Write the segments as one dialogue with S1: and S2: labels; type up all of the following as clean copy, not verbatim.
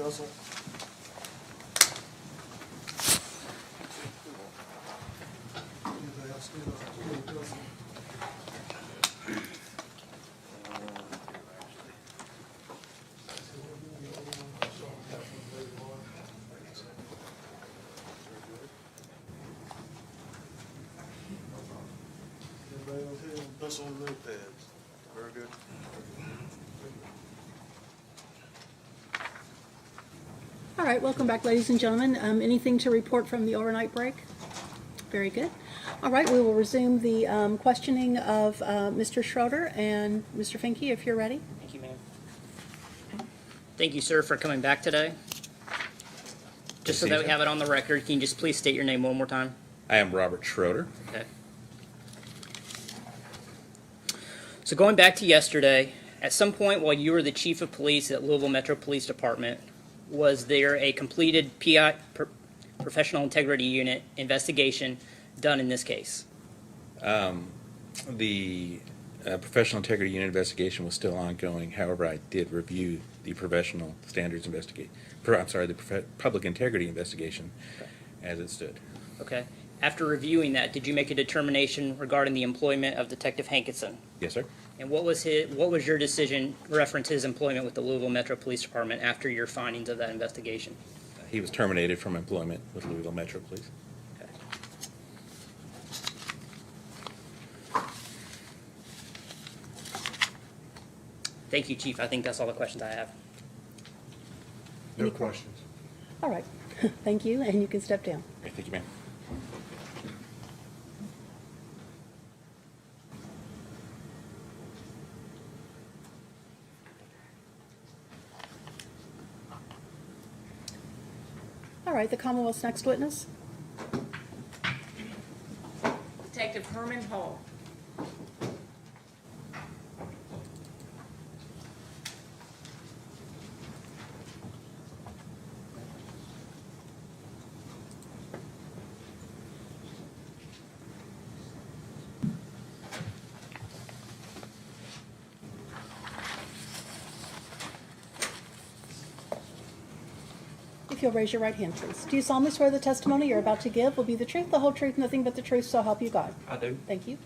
S1: Russell. Anybody else need a Russell? Anybody else here? That's on the notepads. Very good.
S2: All right, welcome back, ladies and gentlemen. Anything to report from the overnight break? Very good. All right, we will resume the questioning of Mr. Schroeder and Mr. Finke, if you're ready.
S3: Thank you, ma'am. Thank you, sir, for coming back today. Just so that we have it on the record, can you just please state your name one more time?
S4: I am Robert Schroeder.
S3: Okay. So going back to yesterday, at some point while you were the chief of police at Louisville Metro Police Department, was there a completed PI, Professional Integrity Unit, investigation done in this case?
S4: The Professional Integrity Unit investigation was still ongoing. However, I did review the Professional Standards the Public Integrity investigation as it stood.
S3: Okay. After reviewing that, did you make a determination regarding the employment of Detective Hankison?
S4: Yes, sir.
S3: And what was your decision reference his employment with the Louisville Metro Police Department after your findings of that investigation?
S4: He was terminated from employment with Louisville Metro Police.
S3: Okay. Thank you, Chief. I think that's all the questions I have.
S1: No questions.
S2: All right, thank you, and you can step down.
S4: Okay, thank you, ma'am.
S2: All right, the Commonwealth's next witness.
S5: Detective Herman Hall.
S2: If you'll raise your right hand, please. Do you solemnly swear the testimony you're about to give will be the truth, the whole truth, nothing but the truth, so help you God?
S6: I do.
S2: Thank you.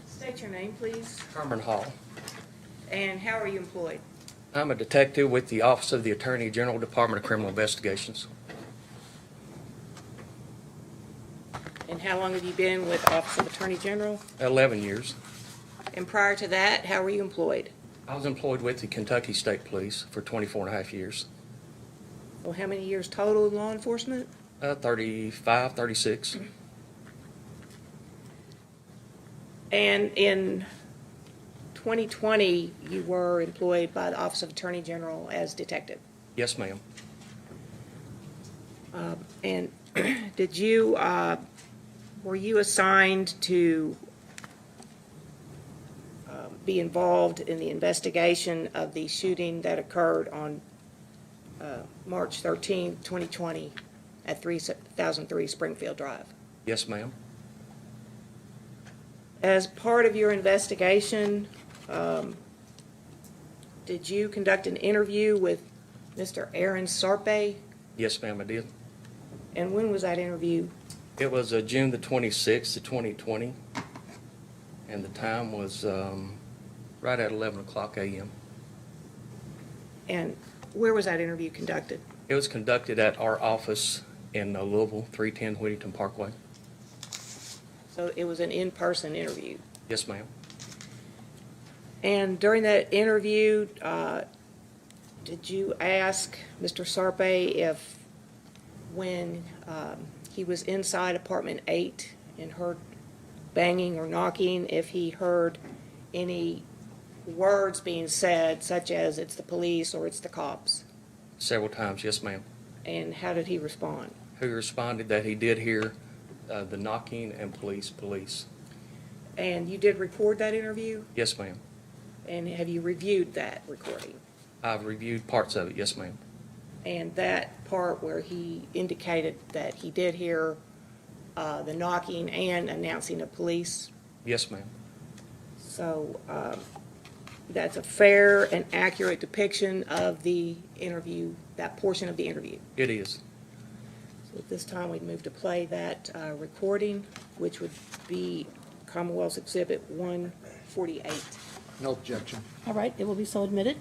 S5: State your name, please,
S6: Herman Hall.
S5: and how are you employed?
S6: I'm a detective with the Office of the Attorney General, Department of Criminal Investigations.
S5: And how long have you been with Office of Attorney General?
S6: 11 years.
S5: And prior to that, how were you employed?
S6: I was employed with the Kentucky State Police for 24 and a half years.
S5: Well, how many years total in law enforcement?
S6: 35, 36.
S5: And in 2020, you were employed by the Office of Attorney General as detective.
S6: Yes, ma'am.
S5: And did you, were you assigned to be involved in the investigation of the shooting that occurred on March 13, 2020 at 3003 Springfield Drive?
S6: Yes, ma'am.
S5: As part of your investigation, did you conduct an interview with Mr. Aaron Sarpe?
S6: Yes, ma'am, I did.
S5: And when was that interview?
S6: It was June the 26th of 2020, and the time was right at 11 o'clock a.m.
S5: And where was that interview conducted?
S6: It was conducted at our office in Louisville, 310 Whittington Parkway.
S5: So it was an in-person interview.
S6: Yes, ma'am.
S5: And during that interview, did you ask Mr. Sarpe if when he was inside apartment 8 and heard banging or knocking, if he heard any words being said, such as "it's the police" or "it's the cops"?
S6: Several times, yes, ma'am.
S5: And how did he respond?
S6: He responded that he did hear the knocking and police.
S5: And you did record that interview?
S6: Yes, ma'am.
S5: And have you reviewed that recording?
S6: I've reviewed parts of it, yes, ma'am.
S5: And that part where he indicated that he did hear the knocking and announcing of police?
S6: Yes, ma'am.
S5: So that's a fair and accurate depiction of the interview, that portion of the interview.
S6: It is.
S5: So at this time, we'd move to play that recording, which would be Commonwealth's Exhibit 148.
S7: No objection.
S2: All right, it will be so admitted.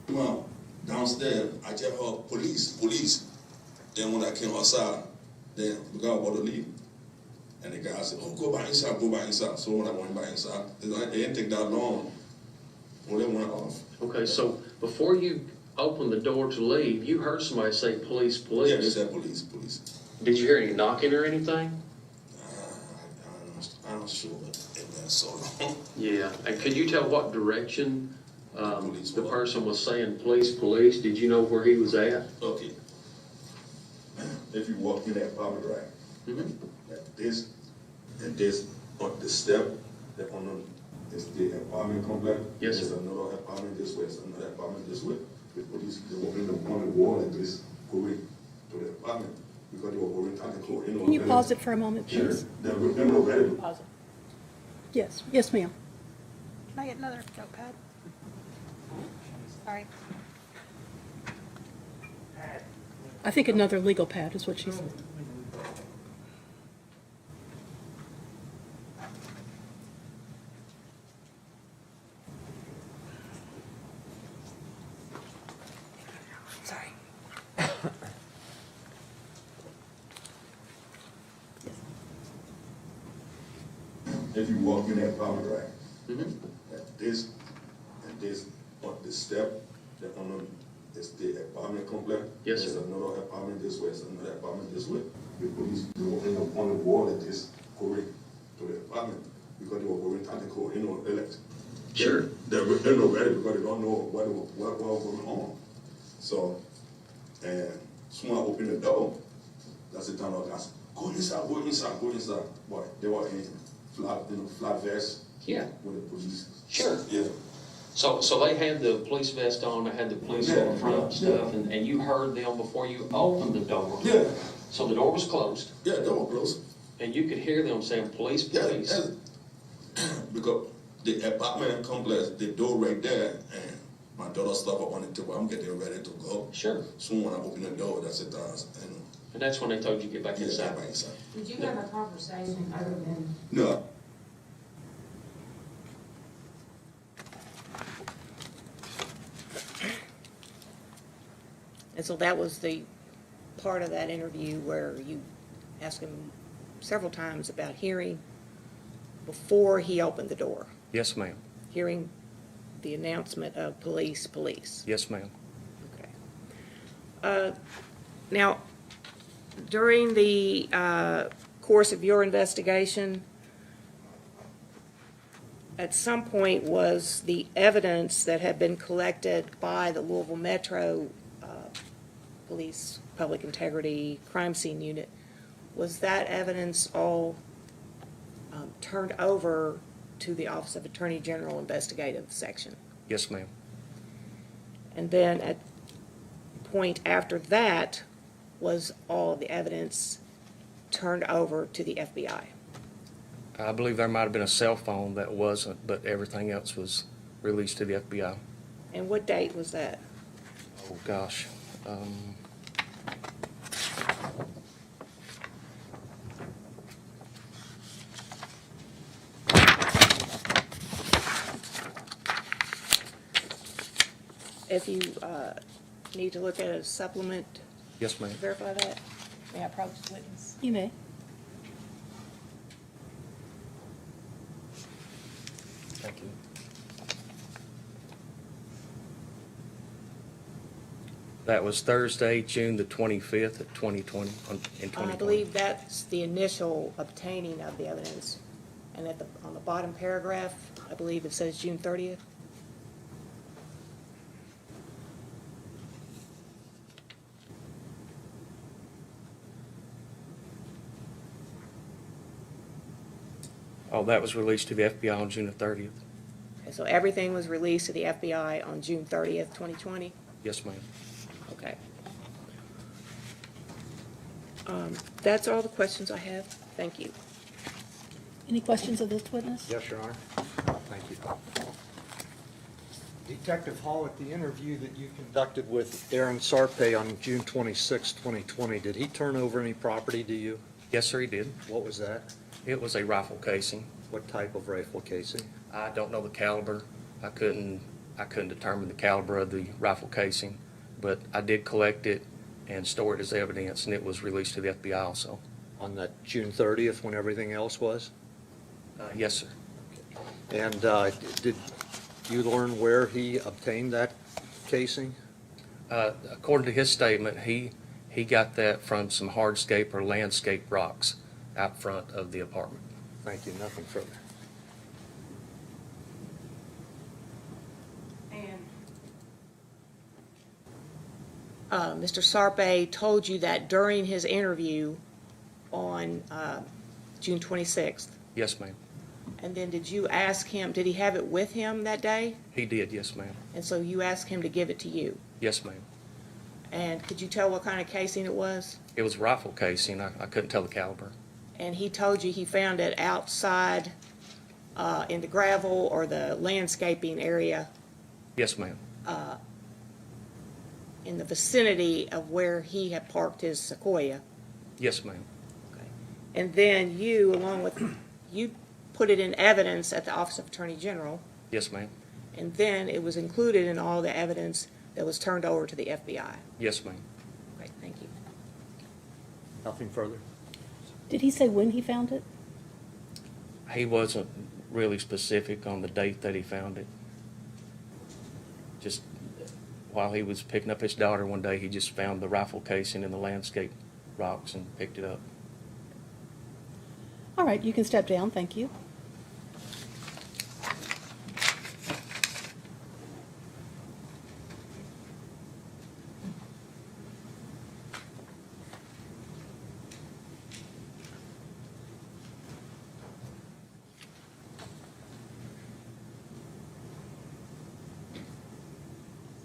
S8: Well, downstairs, I just heard police. Then when I came outside, then the guy wanted to leave. And the guy said, oh, go by inside, go by inside. So when I went by inside, it didn't take that long. When they went off.
S9: Okay, so before you opened the door to leave, you heard somebody say police, police.
S8: Yeah, they said police.
S9: Did you hear any knocking or anything?
S8: I'm not sure, but it been so long.
S9: Yeah, and could you tell what direction
S8: Police
S9: the
S8: what?
S9: person was saying police, police? Did you know where he was at?
S8: Okay. If you walk in that apartment, right?
S9: Mhm.
S8: Like this, and this, on the step, that on the, is the apartment complex.
S9: Yes, sir.
S8: There's another apartment this way, there's another apartment this way. The police, they walk in on the wall like this, going to the apartment, because they were going to the court.
S2: Can you pause it for a moment,
S8: Sure.
S2: please?
S8: They're not ready to.
S2: Pause it. Yes, yes, ma'am.
S10: Can I get another notepad? Sorry.
S2: I think another legal pad is what she said.
S10: Sorry.
S8: If you walk in that apartment, right?
S9: Mhm.
S8: Like this, and this, on the step, that on the, is the apartment complex.
S9: Yes, sir.
S8: There's another apartment this way, there's another apartment this way. The police, they were in on the wall like this, going to the apartment, because they were going to the court, elect.
S9: Sure.
S8: They're not ready because they don't know what was going on. So, and soon I opened the door, that's the time I said, go inside, go inside, go inside. Boy, they were in flat vest.
S9: Yeah.
S8: With the police.
S9: Sure.
S8: Yeah.
S9: So they had the police vest on, they had the police
S8: Yeah,
S9: on front and
S8: yeah.
S9: stuff, and you heard them before you opened the door.
S8: Yeah,
S9: So the door was closed,
S8: yeah, they were close.
S9: and you could hear them saying police,
S8: Yeah,
S9: police.
S8: yeah. Because the apartment complex, the door right there, and my daughter stuff up on the table, I'm getting ready to go.
S9: Sure.
S8: Soon when I open the door, that's it,
S9: And that's when they told you to get back
S8: yeah,
S9: inside.
S8: back inside.
S11: Did you have a conversation other than,
S8: No,
S5: And so that was the part of that interview where you asked him several times about hearing before he opened the door,
S6: Yes, ma'am.
S5: hearing the announcement of police, police.
S6: Yes, ma'am.
S5: Okay. Now, during the course of your investigation, at some point was the evidence that had been collected by the Louisville Metro Police Public Integrity Crime Scene Unit, was that evidence all turned over to the Office of Attorney General Investigative Section?
S6: Yes, ma'am.
S5: And then at point after that, was all of the evidence turned over to the FBI?
S6: I believe there might have been a cell phone that wasn't, but everything else was released to the FBI.
S5: And what date was that?
S6: Oh, gosh.
S5: If you need to look at a supplement
S6: Yes, ma'am.
S5: to verify that?
S10: May I approach the witness?
S2: You may.
S6: Thank you. That was Thursday, June the 25th of 2020, in 2020.
S5: I believe that's the initial obtaining of the evidence. And on the bottom paragraph, I believe it says June 30th.
S6: Oh, that was released to the FBI on June the 30th.
S5: Okay, And so everything was released to the FBI on June 30th, 2020?
S6: Yes, ma'am.
S5: Okay. That's all the questions I have. Thank you.
S2: Any questions of this witness?
S7: Yes, Your Honor. Thank you. Detective Hall, at the interview that you conducted with Aaron Sarpe on June 26, 2020, did he turn over any property to you?
S6: Yes, sir, he did.
S7: What was that?
S6: It was a rifle casing.
S7: What type of rifle casing?
S6: I don't know the caliber. I couldn't determine the caliber of the rifle casing, but I did collect it and store it as evidence, and it was released to the FBI also.
S7: On that June 30th, when everything else was?
S6: Yes, sir.
S7: And did you learn where he obtained that casing?
S6: According to his statement, he got that from some hardscape or landscape rocks out front of the apartment.
S7: Thank you. Nothing further.
S5: Mr. Sarpe told you that during his interview on June 26th.
S6: Yes, ma'am.
S5: And then did you ask him, did he have it with him that day?
S6: He did, yes, ma'am.
S5: And so you asked him to give it to you?
S6: Yes, ma'am.
S5: And could you tell what kind of casing it was?
S6: It was rifle casing. I couldn't tell the caliber.
S5: And he told you he found it outside in the gravel or the landscaping area
S6: Yes, ma'am.
S5: in the vicinity of where he had parked his Sequoia?
S6: Yes, ma'am.
S5: And then you, along with, you put it in evidence at the Office of Attorney General,
S6: Yes, ma'am.
S5: and then it was included in all the evidence that was turned over to the FBI.
S6: Yes, ma'am.
S5: Great, thank you.
S7: Nothing further?
S2: Did he say when he found it?
S6: He wasn't really specific on the date that he found it. Just while he was picking up his daughter one day, he just found the rifle casing in the landscape rocks and picked it up.
S2: All right, you can step down, thank you.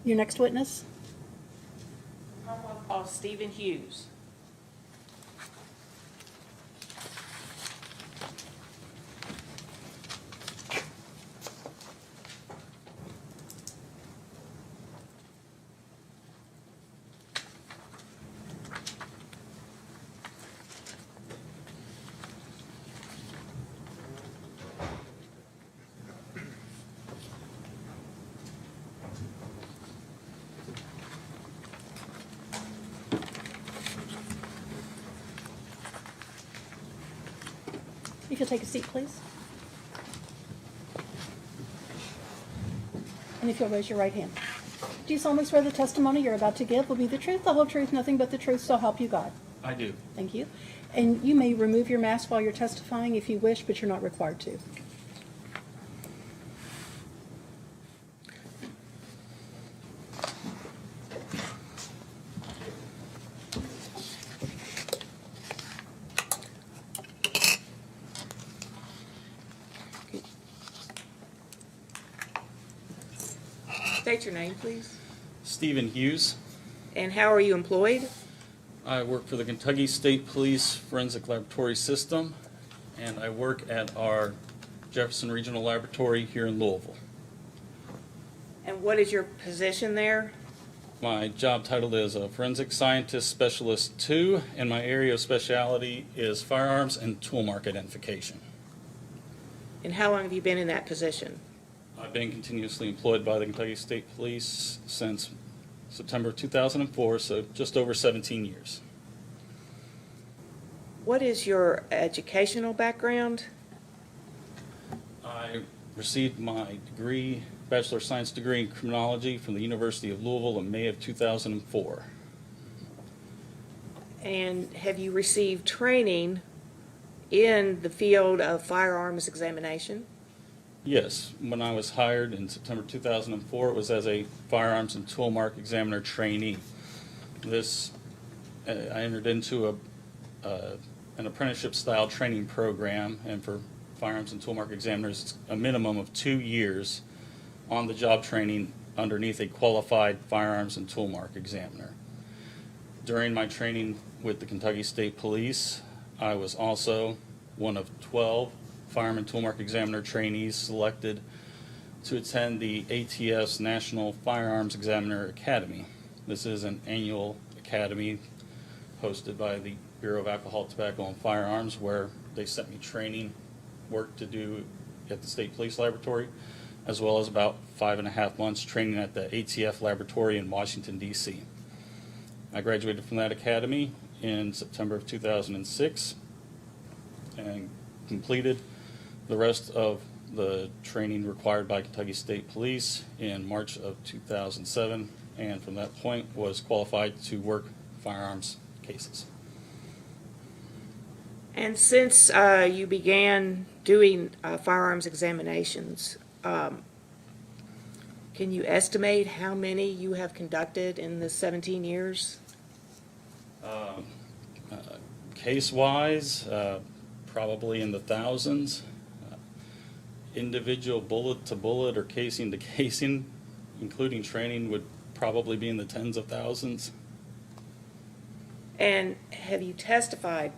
S2: Your next witness?
S5: Commonwealth Stephen Hughes.
S2: If you'll take a seat, please. And if you'll raise your right hand. Do you solemnly swear the testimony you're about to give will be the truth, the whole truth, nothing but the truth, so help you God?
S12: I do.
S2: Thank you. And you may remove your mask while you're testifying if you wish, but you're not required to.
S5: State your name, please.
S12: Stephen Hughes.
S5: And how are you employed?
S12: I work for the Kentucky State Police Forensic Laboratory System, and I work at our Jefferson Regional Laboratory here in Louisville.
S5: And what is your position there?
S12: My job title is a Forensic Scientist Specialist 2, and my area of specialty is firearms and tool mark identification.
S5: And how long have you been in that position?
S12: I've been continuously employed by the Kentucky State Police since September 2004, so just over 17 years.
S5: What is your educational background?
S12: I received my degree, Bachelor of Science degree in criminology from the University of Louisville in May of 2004.
S5: And have you received training in the field of firearms examination?
S12: Yes, when I was hired in September 2004, it was as a firearms and tool mark examiner trainee. I entered into an apprenticeship-style training program, and for firearms and tool mark examiners, it's a minimum of 2 years on-the-job training underneath a qualified firearms and tool mark examiner. During my training with the Kentucky State Police, I was also one of 12 firearm and tool mark examiner trainees selected to attend the ATF's National Firearms Examiner Academy. This is an annual academy hosted by the Bureau of Alcohol, Tobacco, and Firearms, where they sent me training work to do at the State Police Laboratory, as well as about 5.5 months training at the ATF laboratory in Washington, D.C. I graduated from that academy in September of 2006 and completed the rest of the training required by Kentucky State Police in March of 2007, and from that point was qualified to work firearms cases.
S5: And since you began doing firearms examinations, can you estimate how many you have conducted in the 17 years?
S12: Case-wise, probably in the thousands. Individual bullet-to-bullet or casing-to-casing, including training, would probably be in the tens of thousands.
S5: And have you testified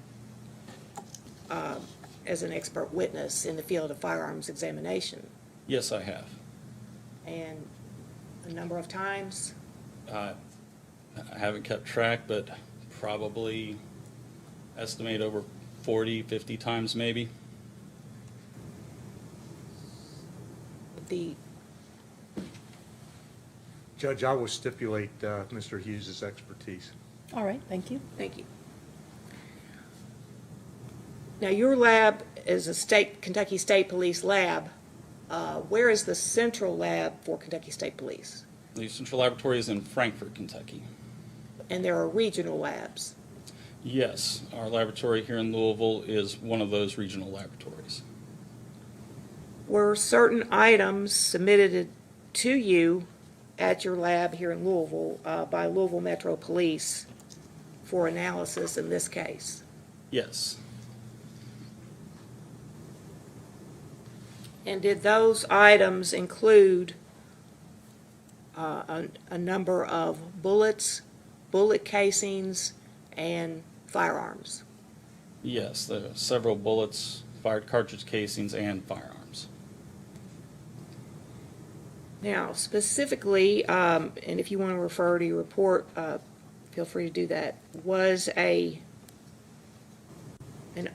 S5: as an expert witness in the field of firearms examination?
S12: Yes, I have.
S5: And a number of times?
S12: I haven't kept track, but probably estimate over 40, 50 times maybe.
S7: Judge, I will stipulate Mr. Hughes' expertise.
S2: All right, thank you.
S5: Thank you. Now, your lab is a Kentucky State Police lab. Where is the central lab for Kentucky State Police?
S12: The central laboratory is in Frankfort, Kentucky.
S5: And there are regional labs?
S12: Yes, our laboratory here in Louisville is one of those regional laboratories.
S5: Were certain items submitted to you at your lab here in Louisville by Louisville Metro Police for analysis in this case?
S12: Yes.
S5: And did those items include a number of bullets, bullet casings, and firearms?
S12: Yes, there are several bullets, fired cartridge casings, and firearms.
S5: Now, specifically, and if you want to refer to your report, feel free to do that, was an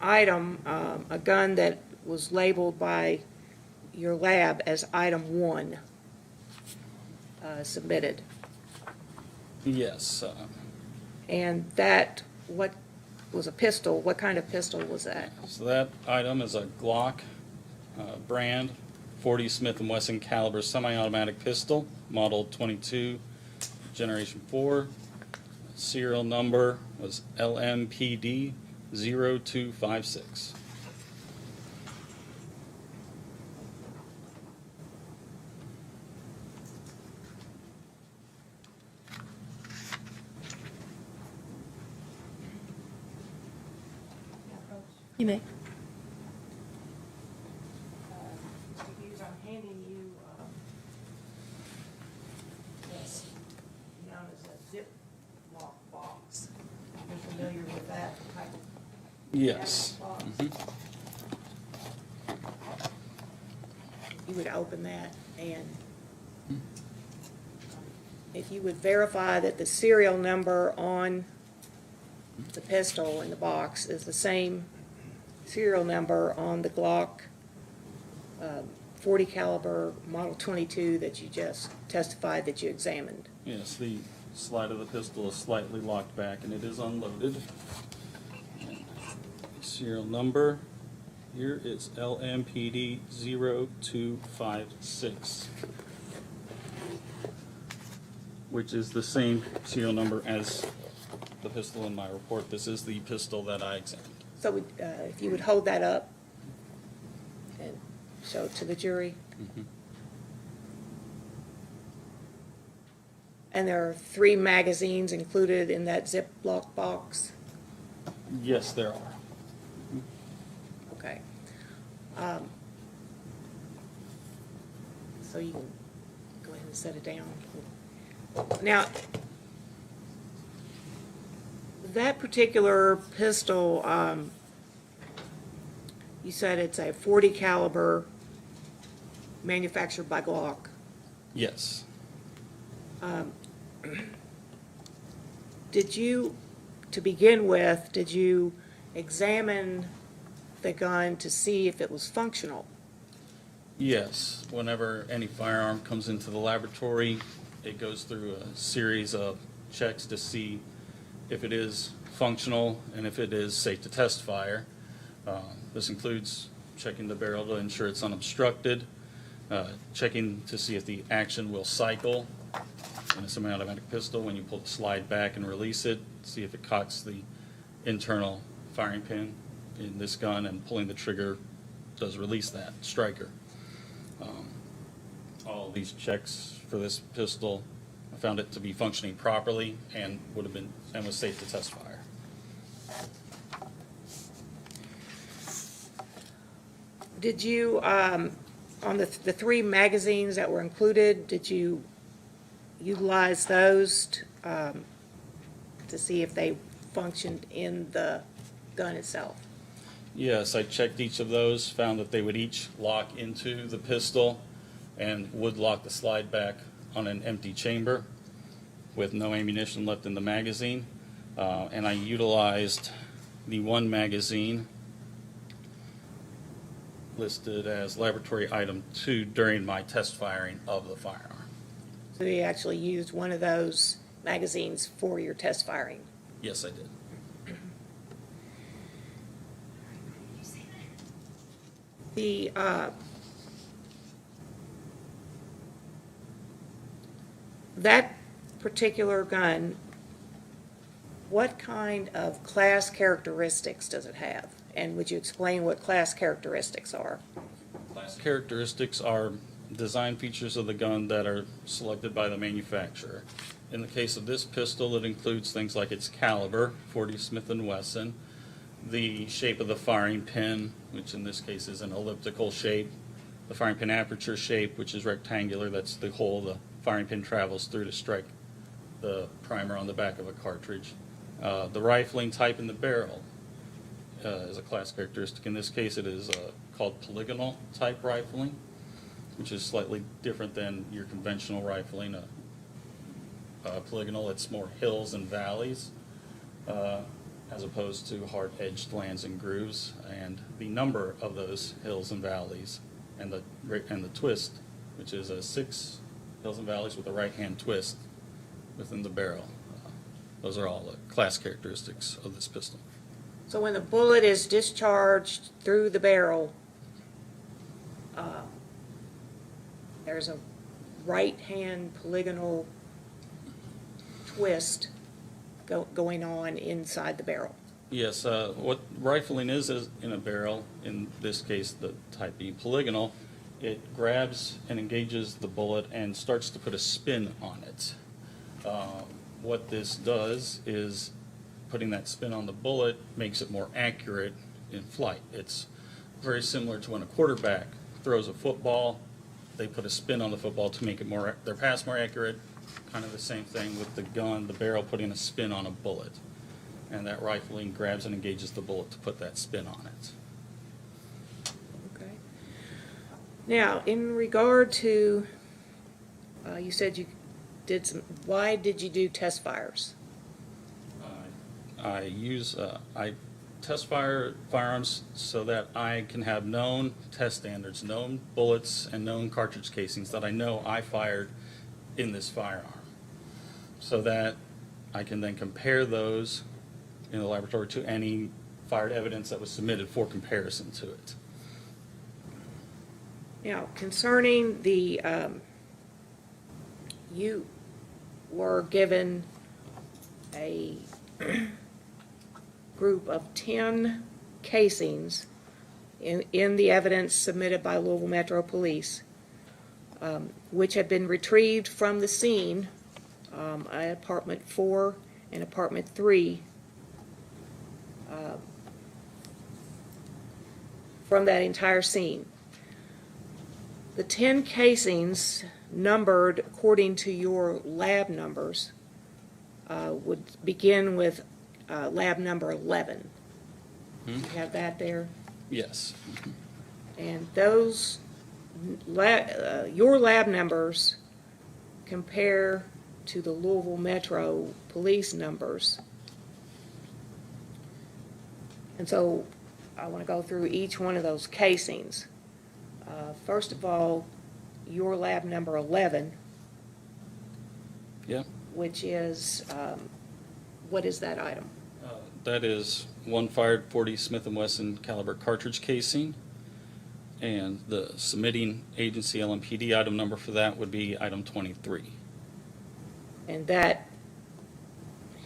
S5: item, a gun that was labeled by your lab as item 1 submitted.
S12: Yes.
S5: And that, what was a pistol? What kind of pistol was that?
S12: So that item is a Glock brand 40 Smith & Wesson caliber semi-automatic pistol, model 22, generation 4. Serial number was LMPD 0256.
S2: You may.
S5: Mr. Hughes, I'm handing you this, known as a Ziploc box. You're familiar with that type of
S12: Yes.
S5: box?
S12: Mhm.
S5: You would open that, and if you would verify that the serial number on the pistol in the box is the same serial number on the Glock 40 caliber model 22 that you just testified that you examined.
S12: Yes, the slide of the pistol is slightly locked back and it is unloaded. And serial number here is LMPD 0256, which is the same serial number as the pistol in my report. This is the pistol that I examined.
S5: So if you would hold that up and show it to the jury.
S12: Mhm.
S5: And there are 3 magazines included in that Ziploc box?
S12: Yes, there are.
S5: Okay. So you can go ahead and set it down. Now, that particular pistol, you said it's a .40 caliber manufactured by Glock.
S12: Yes.
S5: Did you, to begin with, did you examine the gun to see if it was functional?
S12: Yes. Whenever any firearm comes into the laboratory, it goes through a series of checks to see if it is functional and if it is safe to test fire. This includes checking the barrel to ensure it's unobstructed, checking to see if the action will cycle in a semi-automatic pistol when you pull the slide back and release it, see if it cocks the internal firing pin in this gun, and pulling the trigger does release that striker. All these checks for this pistol, I found it to be functioning properly and would have been and was safe to test fire.
S5: Did you, on the 3 magazines that were included, did you utilize those to see if they functioned in the gun itself?
S12: Yes, I checked each of those, found that they would each lock into the pistol and would lock the slide back on an empty chamber with no ammunition left in the magazine. And I utilized the 1 magazine listed as laboratory item 2 during my test firing of the firearm.
S5: So you actually used one of those magazines for your test firing?
S12: Yes, I did.
S5: The that particular gun, what kind of class characteristics does it have? And would you explain what class characteristics are?
S12: Class characteristics are design features of the gun that are selected by the manufacturer. In the case of this pistol, it includes things like its caliber, .40 Smith & Wesson, the shape of the firing pin, which in this case is an elliptical shape, the firing pin aperture shape, which is rectangular, that's the hole the firing pin travels through to strike the primer on the back of a cartridge. The rifling type in the barrel is a class characteristic. In this case, it is called polygonal type rifling, which is slightly different than your conventional rifling. Polygonal, it's more hills and valleys, as opposed to hard-edged lands and grooves. And the number of those hills and valleys and the twist, which is 6 hills and valleys with a right-hand twist within the barrel. Those are all the class characteristics of this pistol.
S5: So when the bullet is discharged through the barrel, there's a right-hand polygonal twist going on inside the barrel.
S12: Yes, what rifling is in a barrel, in this case the type B polygonal, it grabs and engages the bullet and starts to put a spin on it. What this does is putting that spin on the bullet makes it more accurate in flight. It's very similar to when a quarterback throws a football, they put a spin on the football to make it their pass more accurate. Kind of the same thing with the gun, the barrel putting a spin on a bullet. And that rifling grabs and engages the bullet to put that spin on it.
S5: Okay. Now, in regard to, you said you did why did you do test fires?
S12: I test firearms so that I can have known test standards, known bullets, and known cartridge casings that I know I fired in this firearm, so that I can then compare those in the laboratory to any fired evidence that was submitted for comparison to it.
S5: Now, concerning the, you were given a group of 10 casings in the evidence submitted by Louisville Metro Police, which had been retrieved from the scene at apartment 4 and apartment 3 from that entire scene. The 10 casings numbered according to your lab numbers would begin with lab number 11. You have that there?
S12: Yes.
S5: And those, your lab numbers compare to the Louisville Metro Police numbers. And so I want to go through each one of those casings. First of all, your lab number 11,
S12: Yeah.
S5: which is, what is that item?
S12: That is one fired .40 Smith & Wesson caliber cartridge casing, and the submitting agency LMPD item number for that would be item 23.
S5: And that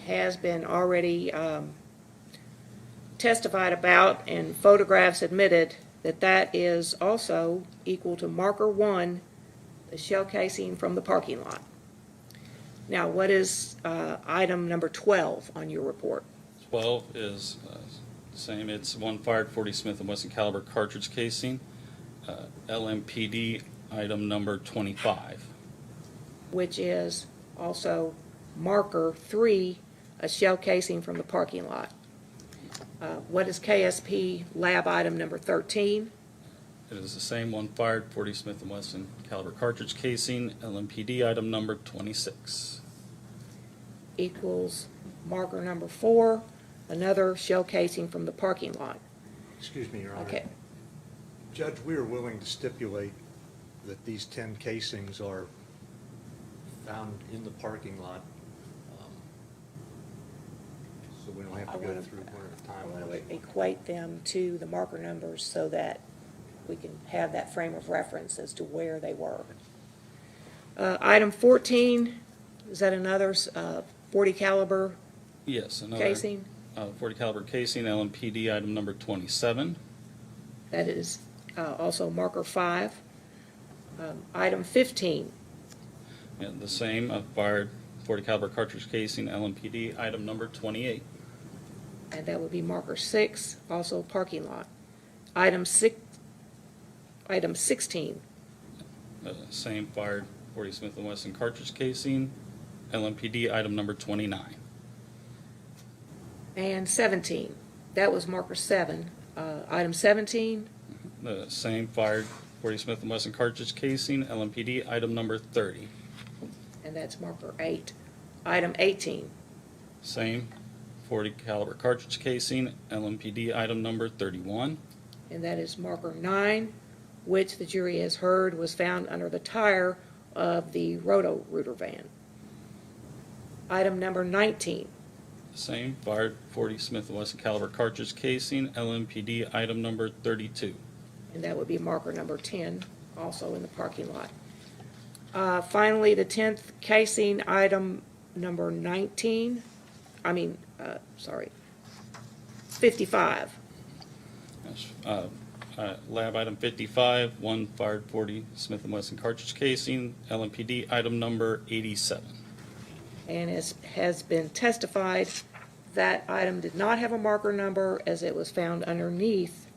S5: has been already testified about and photographs admitted that that is also equal to marker 1, the shell casing from the parking lot. Now, what is item number 12 on your report?
S12: 12 is the same. It's one fired .40 Smith & Wesson caliber cartridge casing, LMPD item number 25.
S5: Which is also marker 3, a shell casing from the parking lot. What is KSP lab item number 13?
S12: It is the same one fired .40 Smith & Wesson caliber cartridge casing, LMPD item number 26.
S5: Equals marker number 4, another shell casing from the parking lot.
S7: Excuse me, Your Honor.
S5: Okay.
S7: Judge, we are willing to stipulate that these 10 casings are found in the parking lot, so we don't have to go through one at a time.
S5: I want to equate them to the marker numbers so that we can have that frame of reference as to where they were. Item 14, is that another 40 caliber
S12: Yes, another
S5: casing?
S12: 40 caliber casing, LMPD item number 27.
S5: That is also marker 5. Item 15,
S12: And the same, fired .40 caliber cartridge casing, LMPD item number 28.
S5: and that would be marker 6, also parking lot. Item 16,
S12: Same fired .40 Smith & Wesson cartridge casing, LMPD item number 29.
S5: and 17, that was marker 7. Item 17,
S12: The same fired .40 Smith & Wesson cartridge casing, LMPD item number 30.
S5: and that's marker 8. Item 18,
S12: Same .40 caliber cartridge casing, LMPD item number 31.
S5: and that is marker 9, which the jury has heard was found under the tire of the Roto-Rooter van. Item number 19,
S12: Same fired .40 Smith & Wesson caliber cartridge casing, LMPD item number 32.
S5: and that would be marker number 10, also in the parking lot. Finally, the 10th casing, item number 55.
S12: Lab item 55, one fired .40 Smith & Wesson cartridge casing, LMPD item number 87.
S5: And as has been testified, that item did not have a marker number as it was found underneath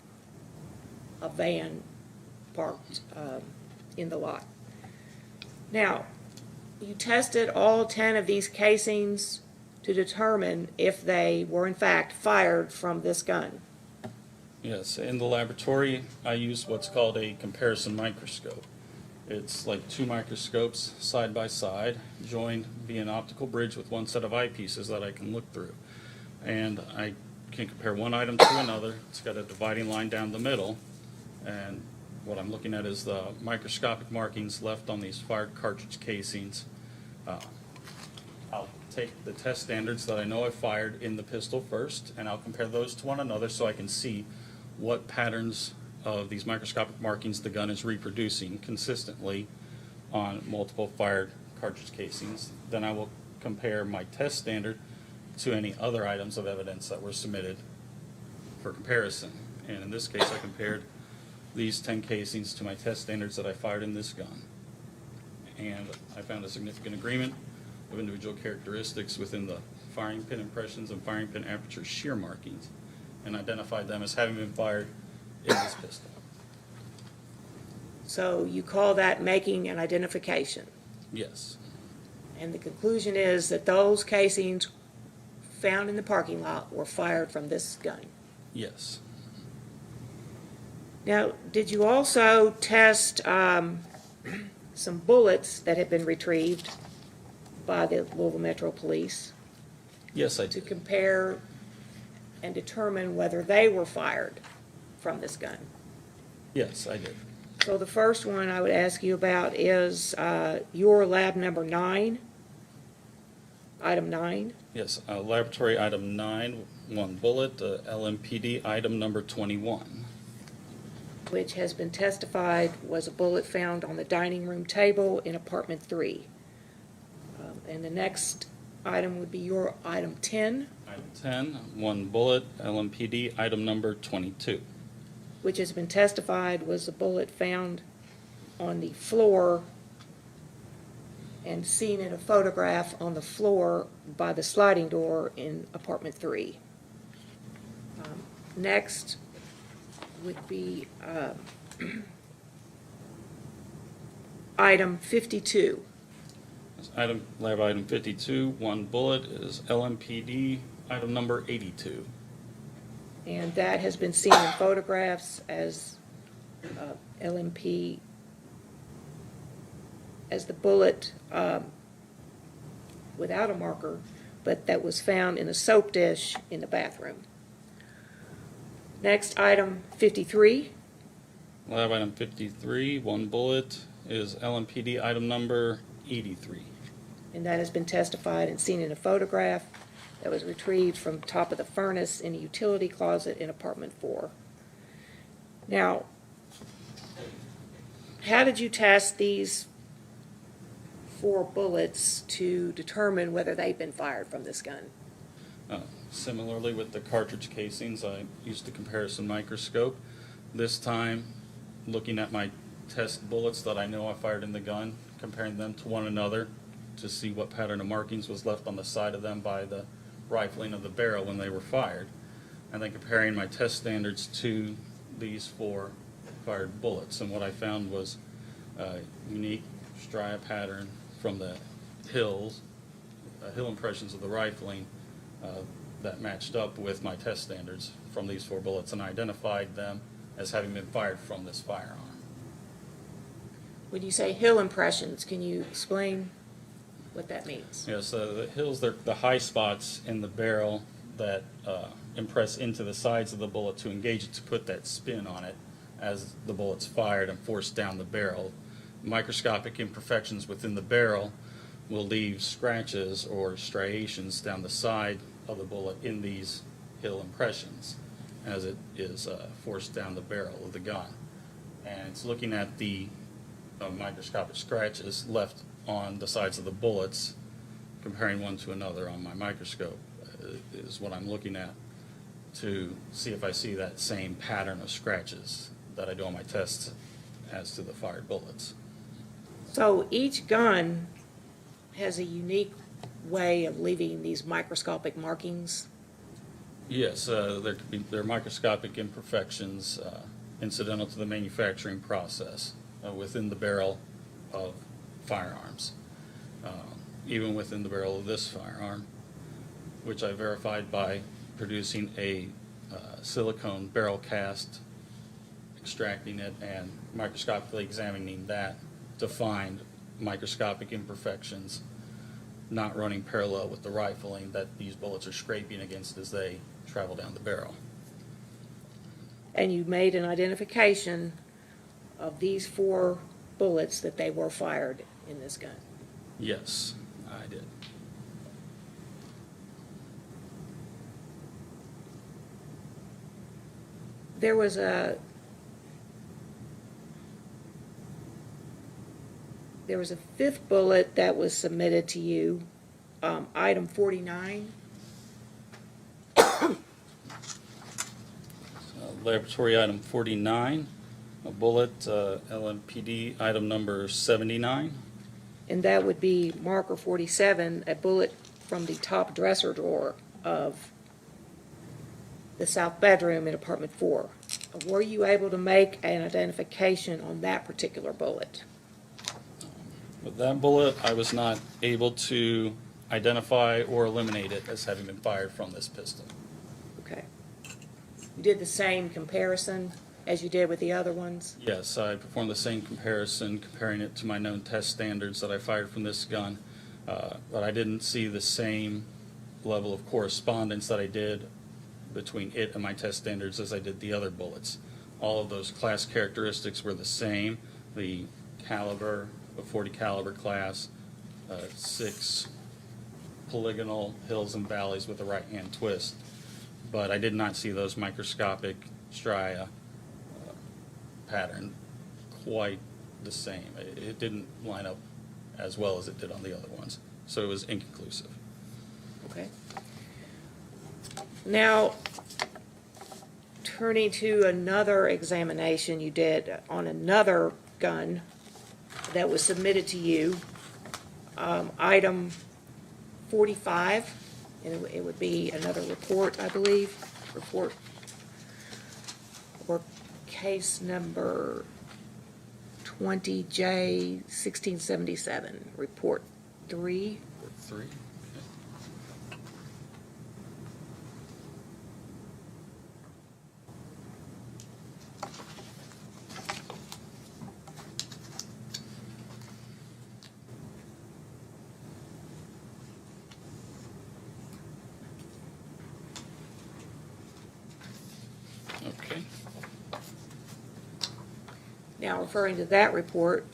S5: a van parked in the lot. Now, you tested all 10 of these casings to determine if they were in fact fired from this gun.
S12: Yes, in the laboratory, I use what's called a comparison microscope. It's like two microscopes side by side, joined via an optical bridge with one set of eyepieces that I can look through. And I can compare one item to another. It's got a dividing line down the middle, and what I'm looking at is the microscopic markings left on these fired cartridge casings. I'll take the test standards that I know I fired in the pistol first, and I'll compare those to one another so I can see what patterns of these microscopic markings the gun is reproducing consistently on multiple fired cartridge casings. Then I will compare my test standard to any other items of evidence that were submitted for comparison. And in this case, I compared these 10 casings to my test standards that I fired in this gun. And I found a significant agreement of individual characteristics within the firing pin impressions and firing pin aperture shear markings, and identified them as having been fired in this pistol.
S5: So you call that making an identification.
S12: Yes.
S5: And the conclusion is that those casings found in the parking lot were fired from this gun.
S12: Yes.
S5: Now, did you also test some bullets that had been retrieved by the Louisville Metro Police
S12: Yes, I
S5: to
S12: did.
S5: compare and determine whether they were fired from this gun?
S12: Yes, I did.
S5: So the first one I would ask you about is your lab number 9, item 9.
S12: Yes, laboratory item 9, 1 bullet, LMPD item number 21.
S5: Which has been testified was a bullet found on the dining room table in apartment 3. And the next item would be your item 10,
S12: Item 10, 1 bullet, LMPD item number 22.
S5: which has been testified was a bullet found on the floor and seen in a photograph on the floor by the sliding door in apartment 3. Next would be item 52.
S12: Lab item 52, 1 bullet is LMPD item number 82.
S5: And that has been seen in photographs as LMP, as the bullet without a marker, but that was found in a soap dish in the bathroom. Next, item 53.
S12: Lab item 53, 1 bullet is LMPD item number 83.
S5: And that has been testified and seen in a photograph that was retrieved from the top of the furnace in a utility closet in apartment 4. Now, how did you test these 4 bullets to determine whether they've been fired from this gun?
S12: Similarly with the cartridge casings, I used the comparison microscope. This time, looking at my test bullets that I know I fired in the gun, comparing them to one another to see what pattern of markings was left on the side of them by the rifling of the barrel when they were fired, and then comparing my test standards to these 4 fired bullets. And what I found was a unique stria pattern from the hill impressions of the rifling that matched up with my test standards from these 4 bullets, and I identified them as having been fired from this firearm.
S5: When you say hill impressions, can you explain what that means?
S12: Yes, the hills, they're the high spots in the barrel that impress into the sides of the bullet to engage it, to put that spin on it as the bullet's fired and forced down the barrel. Microscopic imperfections within the barrel will leave scratches or striations down the side of the bullet in these hill impressions as it is forced down the barrel of the gun. And it's looking at the microscopic scratches left on the sides of the bullets, comparing one to another on my microscope is what I'm looking at to see if I see that same pattern of scratches that I do on my tests as to the fired bullets.
S5: So each gun has a unique way of leaving these microscopic markings?
S12: Yes, there are microscopic imperfections incidental to the manufacturing process within the barrel of firearms, even within the barrel of this firearm, which I verified by producing a silicone barrel cast, extracting it, and microscopically examining that to find microscopic imperfections not running parallel with the rifling that these bullets are scraping against as they travel down the barrel.
S5: And you made an identification of these 4 bullets that they were fired in this gun?
S12: Yes, I did.
S5: There was a fifth bullet that was submitted to you, item 49.
S12: Laboratory item 49, a bullet, LMPD item number 79.
S5: And that would be marker 47, a bullet from the top dresser drawer of the south bedroom in apartment 4. Were you able to make an identification on that particular bullet?
S12: With that bullet, I was not able to identify or eliminate it as having been fired from this pistol.
S5: Okay. You did the same comparison as you did with the other ones?
S12: Yes, I performed the same comparison, comparing it to my known test standards that I fired from this gun, but I didn't see the same level of correspondence that I did between it and my test standards as I did the other bullets. All of those class characteristics were the same. The caliber, a .40 caliber class, 6 polygonal hills and valleys with a right-hand twist. But I did not see those microscopic stria pattern quite the same. It didn't line up as well as it did on the other ones. So it was inconclusive.
S5: Okay. Now, turning to another examination you did on another gun that was submitted to you, item 45, and it would be another report, I believe, report or case number 20J1677, report 3.
S12: Report 3. Okay.
S5: Now, referring to that report,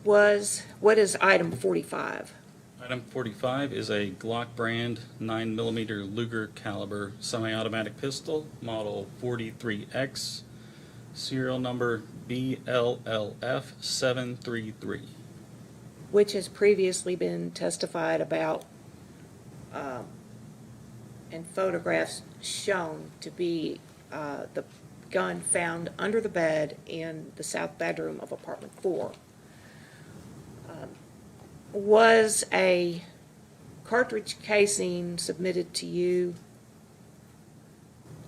S5: what is item 45?
S12: Item 45 is a Glock brand 9mm Luger caliber semi-automatic pistol, model 43X, serial number BLLF733.
S5: Which has previously been testified about and photographs shown to be the gun found under the bed in the south bedroom of apartment 4. Was a cartridge casing submitted to you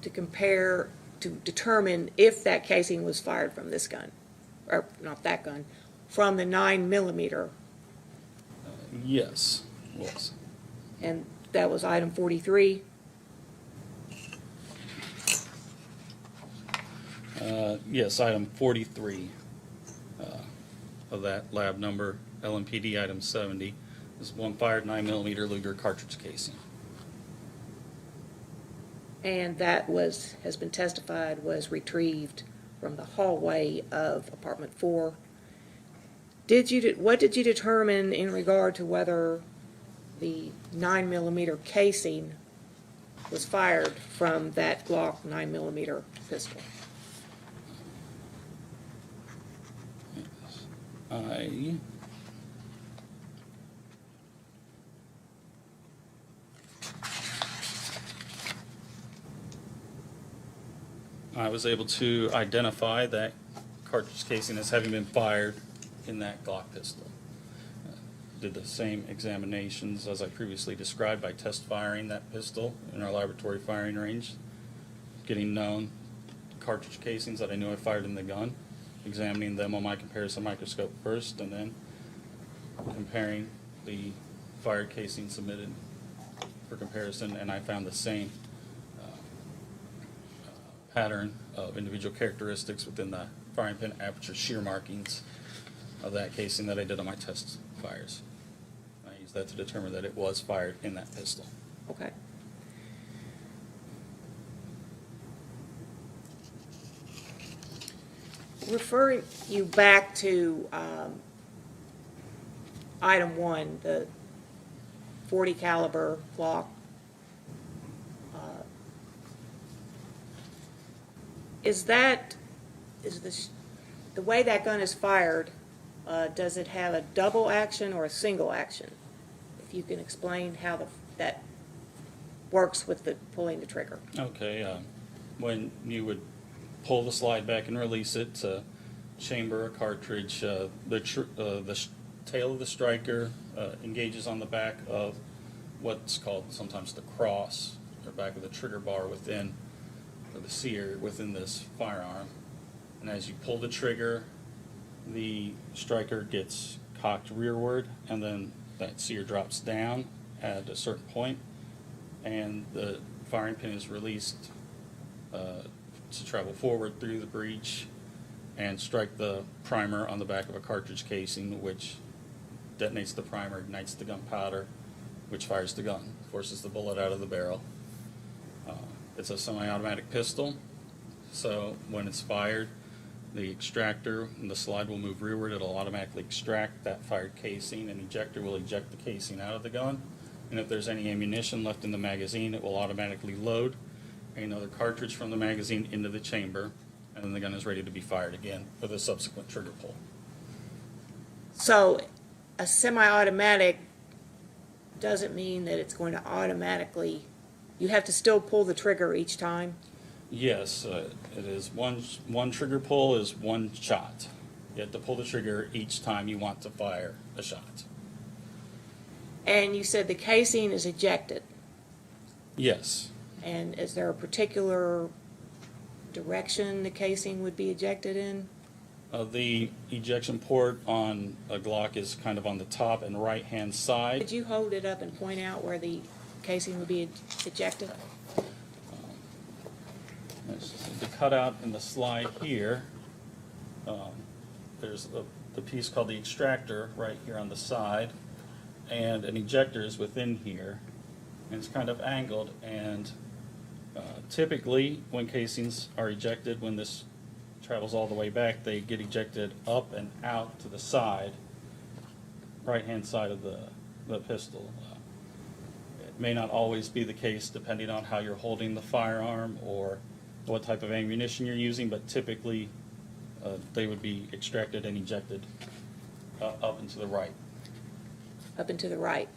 S5: to compare, to determine if that casing was fired from this gun? Or not that gun, from the 9mm?
S12: Yes, was.
S5: And that was item 43?
S12: Yes, item 43 of that lab number, LMPD item 70, is one fired 9mm Luger cartridge casing.
S5: And that has been testified, was retrieved from the hallway of apartment 4. What did you determine in regard to whether the 9mm casing was fired from that Glock 9mm pistol?
S12: I was able to identify that cartridge casing as having been fired in that Glock pistol. Did the same examinations as I previously described by test firing that pistol in our laboratory firing range, getting known cartridge casings that I knew I fired in the gun, examining them on my comparison microscope first, and then comparing the fired casing submitted for comparison, and I found the same pattern of individual characteristics within the firing pin aperture shear markings of that casing that I did on my test fires. I used that to determine that it was fired in that pistol.
S5: Okay. Referring you back to item 1, the .40 caliber Glock, the way that gun is fired, does it have a double action or a single action? If you can explain how that works with the pulling the trigger.
S12: Okay, when you would pull the slide back and release it to chamber a cartridge, the tail of the striker engages on the back of what's called sometimes the cross or back of the trigger bar within, or the sear within this firearm. And as you pull the trigger, the striker gets cocked rearward, and then that sear drops down at a certain point, and the firing pin is released to travel forward through the breech and strike the primer on the back of a cartridge casing, which detonates the primer, ignites the gunpowder, which fires the gun, forces the bullet out of the barrel. It's a semi-automatic pistol, so when it's fired, the extractor and the slide will move rearward. It'll automatically extract that fired casing, and ejector will eject the casing out of the gun. And if there's any ammunition left in the magazine, it will automatically load another cartridge from the magazine into the chamber, and then the gun is ready to be fired again with a subsequent trigger pull.
S5: So a semi-automatic doesn't mean that it's going to automatically, you have to still pull the trigger each time?
S12: Yes, it is one trigger pull is one shot. You have to pull the trigger each time you want to fire a shot.
S5: And you said the casing is ejected.
S12: Yes.
S5: And is there a particular direction the casing would be ejected in?
S12: The ejection port on a Glock is kind of on the top and right-hand side.
S5: Could you hold it up and point out where the casing would be ejected?
S12: The cutout in the slide here, there's the piece called the extractor right here on the side, and an ejector is within here, and it's kind of angled, and typically when casings are ejected, when this travels all the way back, they get ejected up and out to the side, right-hand side of the pistol. It may not always be the case depending on how you're holding the firearm or what type of ammunition you're using, but typically they would be extracted and ejected up and to the right.
S5: Up and to the right.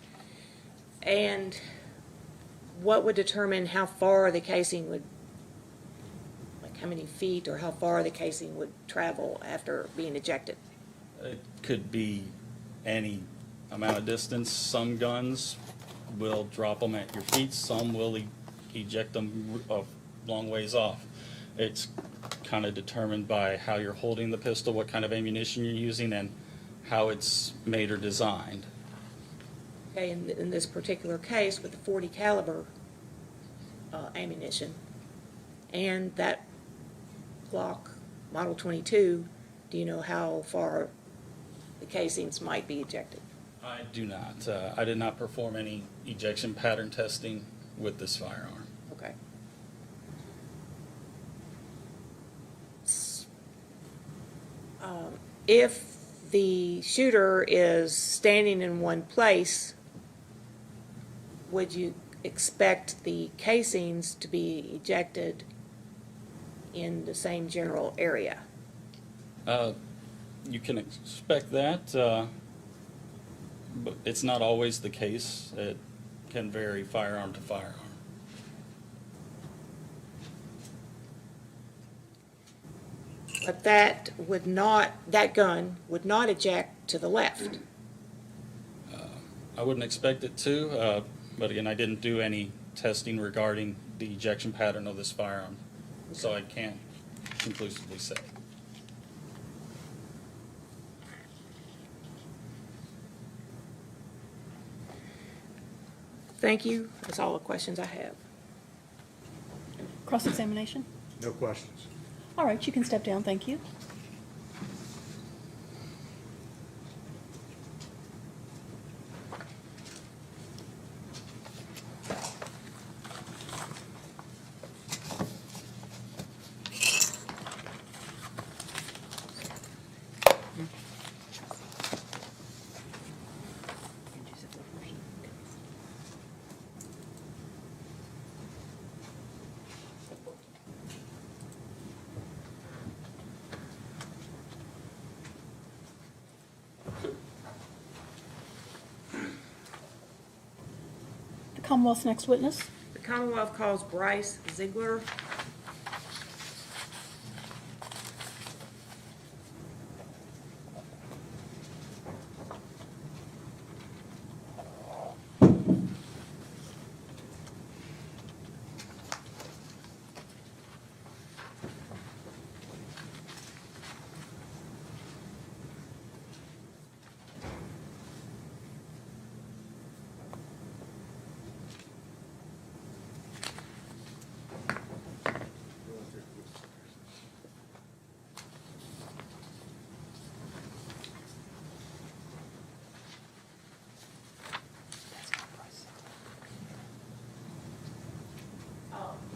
S5: And what would determine how far the casing would, like how many feet or how far the casing would travel after being ejected?
S12: It could be any amount of distance. Some guns will drop them at your feet, some will eject them a long ways off. It's kind of determined by how you're holding the pistol, what kind of ammunition you're using, and how it's made or designed.
S5: Okay, in this particular case with the .40 caliber ammunition and that Glock Model 22, do you know how far the casings might be ejected?
S12: I do not. I did not perform any ejection pattern testing with this firearm.
S5: Okay. If the shooter is standing in one place, would you expect the casings to be ejected in the same general area?
S12: You can expect that, but it's not always the case. It can vary firearm to firearm.
S5: But that gun would not eject to the left.
S12: I wouldn't expect it to, but again, I didn't do any testing regarding the ejection pattern of this firearm, so I can't conclusively say.
S5: Thank you. That's all the questions I have.
S2: Cross-examination?
S7: No questions.
S2: All right, you can step down, thank you. Commonwealth's next witness.
S5: The Commonwealth calls Bryce Ziegler.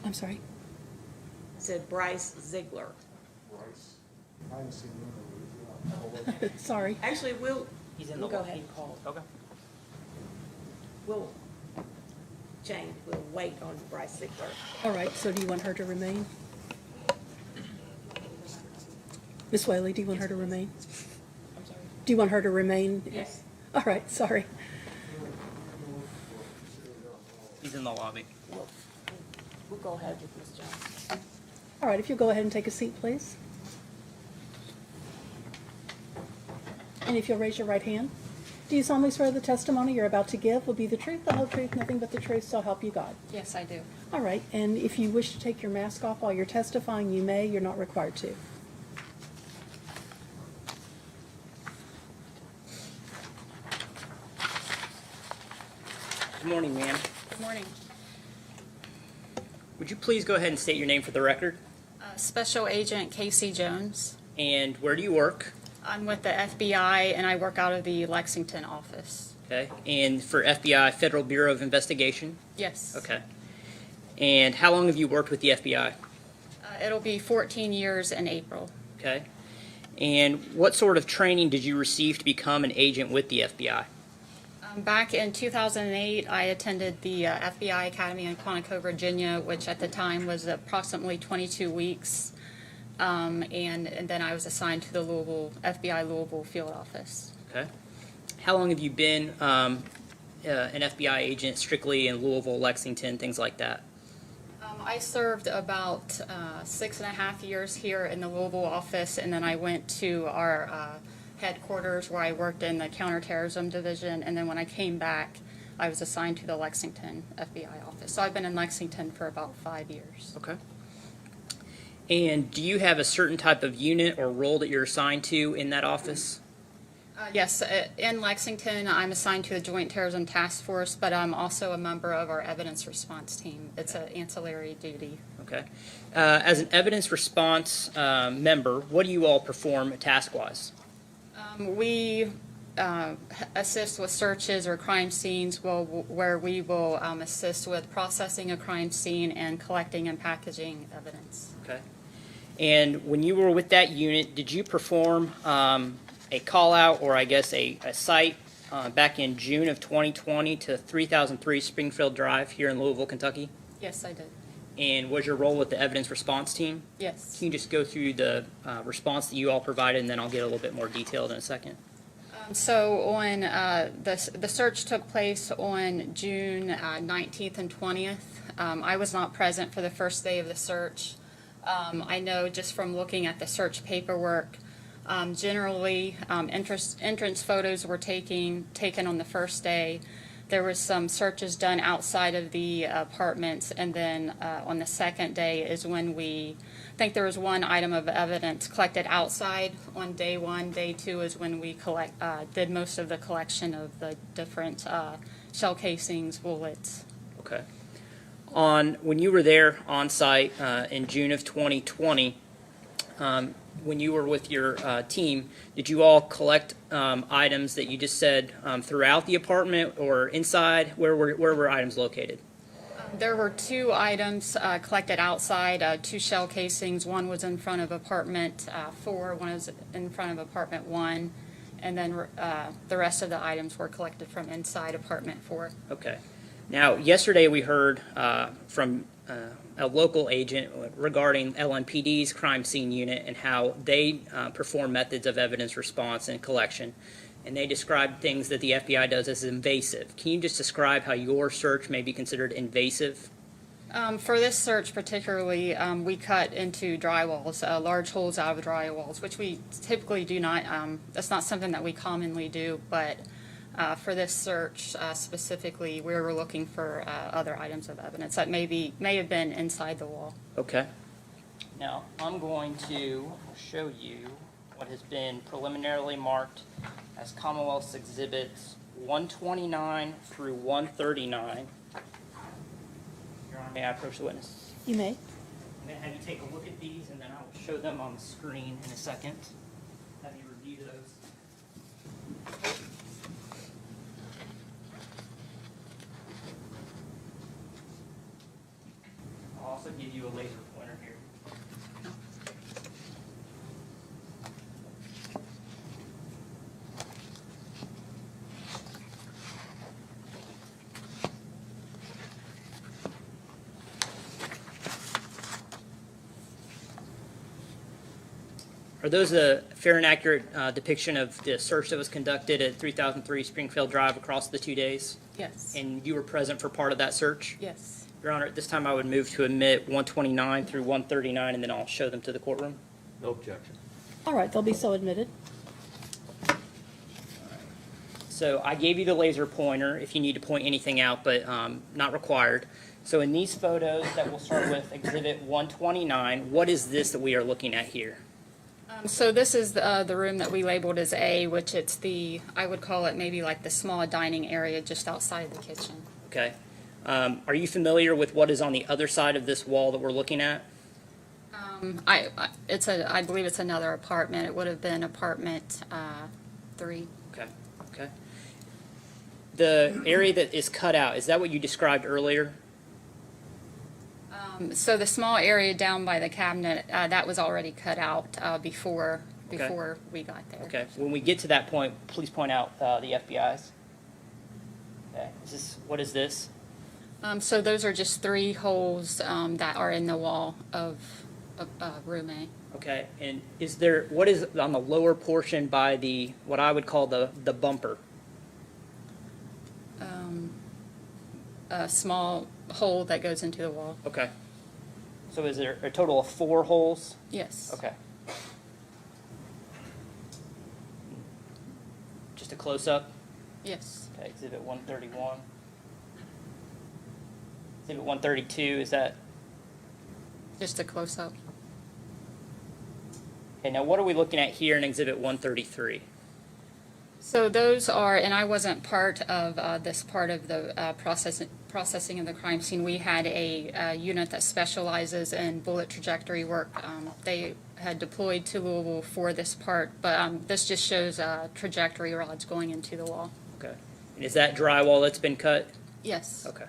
S2: I'm sorry.
S5: I said Bryce Ziegler.
S1: Rice. I haven't seen none of it.
S2: Sorry.
S5: Actually, we'll,
S3: He's in
S5: we'll
S3: the
S5: go
S3: lobby.
S5: ahead and call.
S3: Okay.
S5: We'll, Jane, we'll wait on Bryce Ziegler.
S2: All right, so do you want her to remain? Miss Whaley, do you want her to remain?
S5: I'm sorry.
S2: Do you want her to remain?
S5: Yes.
S2: All right, sorry.
S3: He's in the lobby.
S5: We'll go ahead with Ms. Jones.
S2: All right, if you'll go ahead and take a seat, please. And if you'll raise your right hand. Do you solemnly swear the testimony you're about to give will be the truth, the whole truth, nothing but the truth, so help you God?
S10: Yes, I do.
S2: All right, and if you wish to take your mask off while you're testifying, you may. You're not required to.
S3: Good morning, ma'am.
S10: Good morning.
S3: Would you please go ahead and state your name for the record?
S10: Special Agent Casey Jones.
S3: And where do you work?
S10: I'm with the FBI, and I work out of the Lexington office.
S3: Okay. And for FBI, Federal Bureau of Investigation?
S10: Yes.
S3: Okay. And how long have you worked with the FBI?
S10: It'll be 14 years in April.
S3: Okay. And what sort of training did you receive to become an agent with the FBI?
S10: Back in 2008, I attended the FBI Academy in Quantico, Virginia, which at the time was approximately 22 weeks. And then I was assigned to the FBI Louisville field office.
S3: Okay. How long have you been an FBI agent strictly in Louisville, Lexington, things like that?
S10: I served about 6.5 years here in the Louisville office, and then I went to our headquarters where I worked in the counterterrorism division, and then when I came back, I was assigned to the Lexington FBI office. So I've been in Lexington for about 5 years.
S3: Okay. And do you have a certain type of unit or role that you're assigned to in that office?
S10: Yes, in Lexington, I'm assigned to the Joint Terrorism Task Force, but I'm also a member of our evidence response team. It's an ancillary duty.
S3: Okay. As an evidence response member, what do you all perform task-wise?
S10: We assist with searches or crime scenes where we will assist with processing a crime scene and collecting and packaging evidence.
S3: Okay. And when you were with that unit, did you perform a call-out or I guess a site back in June of 2020 to 3003 Springfield Drive here in Louisville, Kentucky?
S10: Yes, I did.
S3: And was your role with the evidence response team?
S10: Yes.
S3: Can you just go through the response that you all provided, and then I'll get a little bit more detailed in a second?
S10: So on the search took place on June 19th and 20th. I was not present for the first day of the search. I know just from looking at the search paperwork, generally entrance photos were taken on the first day. There was some searches done outside of the apartments, and then on the second day is when I think there was one item of evidence collected outside on day one. Day two is when we did most of the collection of the different shell casings, bullets.
S3: Okay. When you were there on site in June of 2020, when you were with your team, did you all collect items that you just said throughout the apartment or inside? Where were items located?
S10: There were two items collected outside, two shell casings. One was in front of apartment 4, one was in front of apartment 1, and then the rest of the items were collected from inside apartment 4.
S3: Okay. Now, yesterday we heard from a local agent regarding LMPD's crime scene unit and how they perform methods of evidence response and collection. And they described things that the FBI does as invasive. Can you just describe how your search may be considered invasive?
S10: For this search particularly, we cut into drywalls, large holes out of drywalls, which we typically do not, that's not something that we commonly do, but for this search specifically, we were looking for other items of evidence that may have been inside the wall.
S3: Okay. Now, I'm going to show you what has been preliminarily marked as Commonwealth's Exhibits 129 through 139. Your Honor, may I approach the witness?
S2: You may.
S3: I'm going to have you take a look at these, and then I will show them on the screen in a second. Have you review those? I'll also also give you a laser pointer here. Are those a fair and accurate depiction of the search that was conducted at 3003 Springfield Drive across the 2 days?
S10: Yes.
S3: And you were present for part of that search?
S10: Yes.
S3: Your Honor, at this time I would move to admit 129 through 139, and then I'll show them to the courtroom.
S7: No objection.
S2: All right, they'll be so admitted.
S3: So I gave you the laser pointer if you need to point anything out, but not required. So in these photos that we'll start with, Exhibit 129, what is this that we are looking at here?
S10: So this is the room that we labeled as A, which it's the, I would call it maybe like the small dining area just outside of the kitchen.
S3: Okay. Are you familiar with what is on the other side of this wall that we're looking at?
S10: I believe it's another apartment. It would have been apartment 3.
S3: Okay. Okay. The area that is cut out, is that what you described earlier?
S10: So the small area down by the cabinet, that was already cut out before we got there.
S3: Okay. When we get to that point, please point out the FBI's. Okay. What is this?
S10: So those are just 3 holes that are in the wall of room A.
S3: Okay. And what is on the lower portion by what I would call the bumper?
S10: A small hole that goes into the wall.
S3: Okay. So is there a total of 4 holes?
S10: Yes.
S3: Okay. Just a close-up?
S10: Yes.
S3: Okay, Exhibit 131. Exhibit 132, is that?
S10: Just a close-up.
S3: Okay, now what are we looking at here in Exhibit 133?
S10: So those are, and I wasn't part of this part of the processing of the crime scene. We had a unit that specializes in bullet trajectory work. They had deployed to Louisville for this part, but this just shows trajectory rods going into the wall.
S3: Okay. And is that drywall that's been cut?
S10: Yes.
S3: Okay.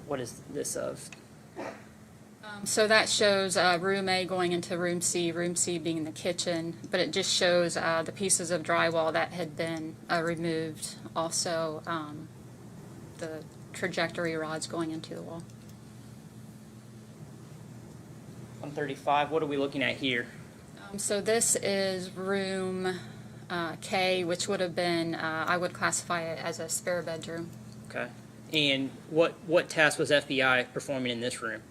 S3: What is this of?
S10: So that shows room A going into room C being the kitchen, but it just shows the pieces of drywall that had been removed. Also, the trajectory rods going into the wall.
S3: 135, what are we looking at here?
S10: So this is room K, which would have been, I would classify it as a spare bedroom.
S3: Okay. And what task was FBI performing in this room?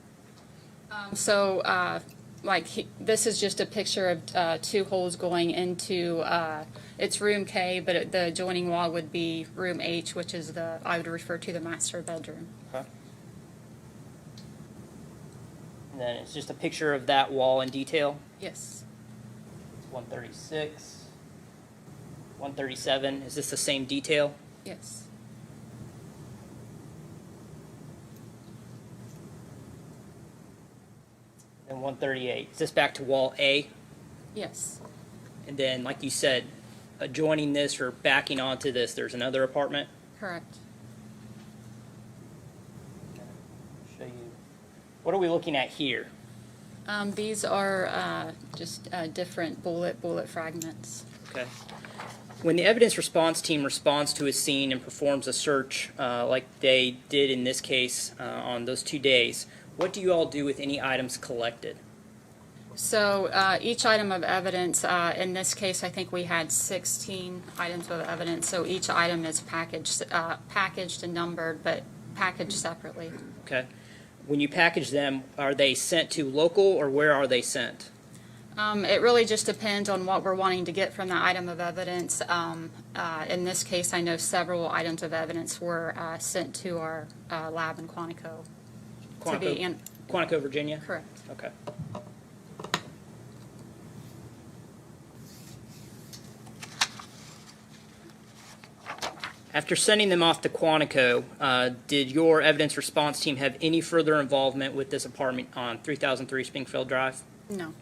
S10: This is just a picture of 2 holes going into, it's room K, but the adjoining wall would be room H, which is I would refer to the master bedroom.
S3: Okay. And then it's just a picture of that wall in detail?
S10: Yes.
S3: 136, 137, is this the same detail?
S10: Yes.
S3: And 138, is this back to wall A?
S10: Yes.
S3: And then, like you said, adjoining this or backing onto this, there's another apartment?
S10: Correct.
S3: Show you. What are we looking at here?
S10: These are just different bullet fragments.
S3: Okay. When the evidence response team responds to a scene and performs a search like they did in this case on those 2 days, what do you all do with any items collected?
S10: So each item of evidence, in this case, I think we had 16 items of evidence. So each item is packaged and numbered, but packaged separately.
S3: Okay. When you package them, are they sent to local or where are they sent?
S10: It really just depends on what we're wanting to get from the item of evidence. In this case, I know several items of evidence were sent to our lab in Quantico.
S3: Quantico, Virginia?
S10: Correct.
S3: Okay. After sending them off to Quantico, did your evidence response team have any further involvement with this apartment on 3003 Springfield Drive?
S10: No.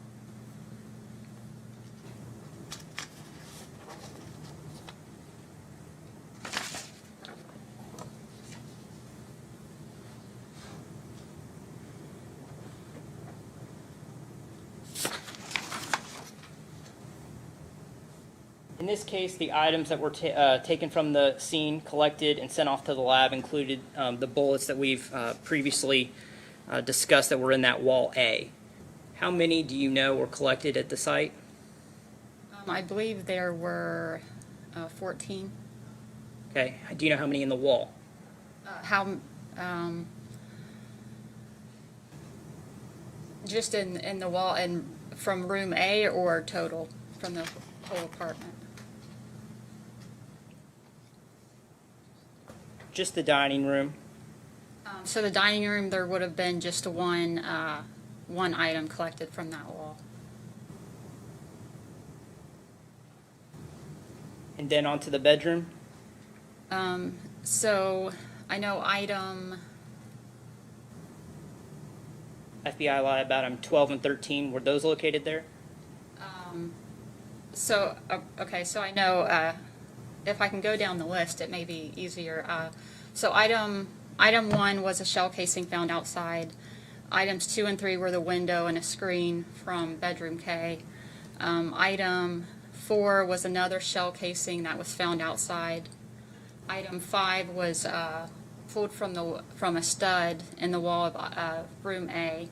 S3: In this case, the items that were taken from the scene, collected, and sent off to the lab included the bullets that we've previously discussed that were in that wall A. How many do you know were collected at the site?
S10: I believe there were 14.
S3: Okay. Do you know how many in the wall?
S10: Just in the wall and from room A or total from the whole apartment?
S3: Just the dining room.
S10: So the dining room, there would have been just one item collected from that wall.
S3: And then onto the bedroom?
S10: So I know item,
S3: FBI lied about them 12 and 13. Were those located there?
S10: okay, so I know, if I can go down the list, it may be easier. So item 1 was a shell casing found outside. Items 2 and 3 were the window and a screen from bedroom K. Item 4 was another shell casing that was found outside. Item 5 was pulled from a stud in the wall of room A.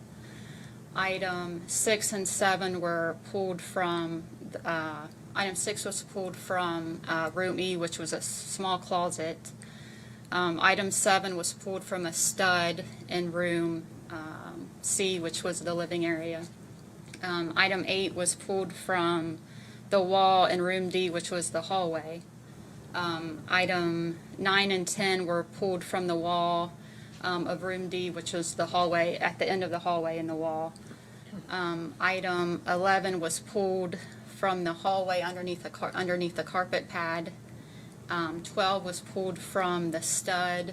S10: Item 6 and 7 were pulled from. Item 6 was pulled from room E, which was a small closet. Item 7 was pulled from a stud in room C, which was the living area. Item 8 was pulled from the wall in room D, which was the hallway. Item 9 and 10 were pulled from the wall of room D, which was the hallway, at the end of the hallway in the wall. Item 11 was pulled from the hallway underneath the carpet pad. 12 was pulled from the stud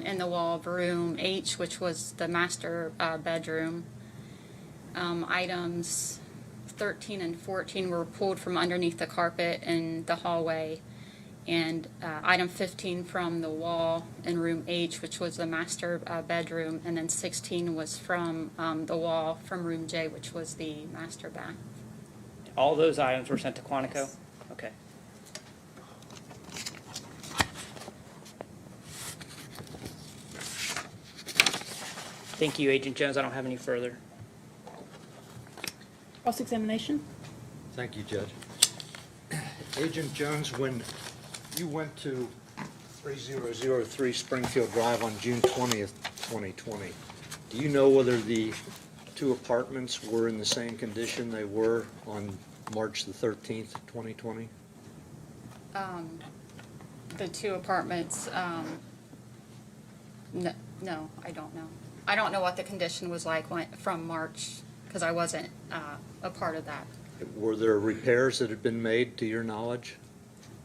S10: in the wall of room H, which was the master bedroom. Items 13 and 14 were pulled from underneath the carpet in the hallway. And item 15 from the wall in room H, which was the master bedroom. And then 16 was from the wall from room J, which was the master bath.
S3: All those items were sent to Quantico?
S10: Yes.
S3: Okay. Thank you, Agent Jones. I don't have any further.
S2: Cross-examination?
S7: Thank you, Judge. Agent Jones, when you went to 3003 Springfield Drive on June 20th, 2020, do you know whether the two apartments were in the same condition they were on March the 13th, 2020?
S10: The two apartments, no, I don't know. I don't know what the condition was like from March, because I wasn't a part of that.
S7: Were there repairs that had been made, to your knowledge?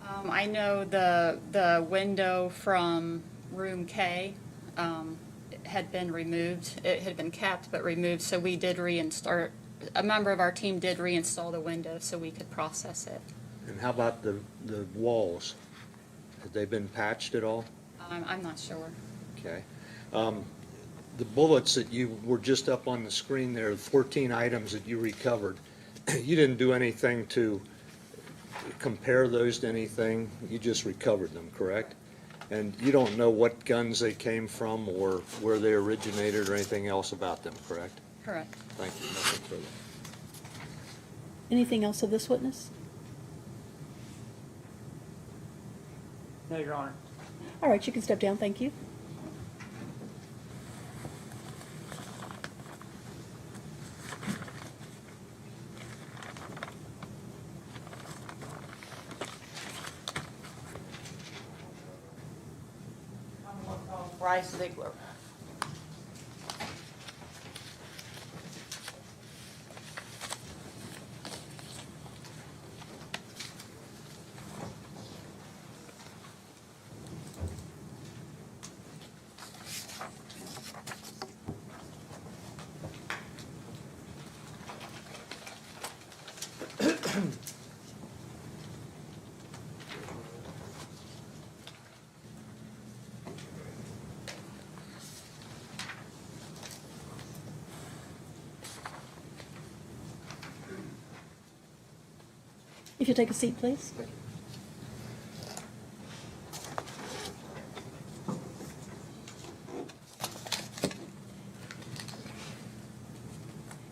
S10: I know the window from room K had been removed. It had been kept but removed, so we did reinstall. A member of our team did reinstall the window so we could process it.
S7: And how about the walls? Had they been patched at all?
S10: I'm not sure.
S7: Okay. The bullets that you were just up on the screen there, 14 items that you recovered, you didn't do anything to compare those to anything? You just recovered them, correct? And you don't know what guns they came from or where they originated or anything else about them, correct?
S10: Correct.
S7: Thank you. Nothing further.
S2: Anything else of this witness?
S3: No, Your Honor.
S2: All right, you can step down. Thank you.
S5: Bryce Ziegler.
S2: If you take a seat, please.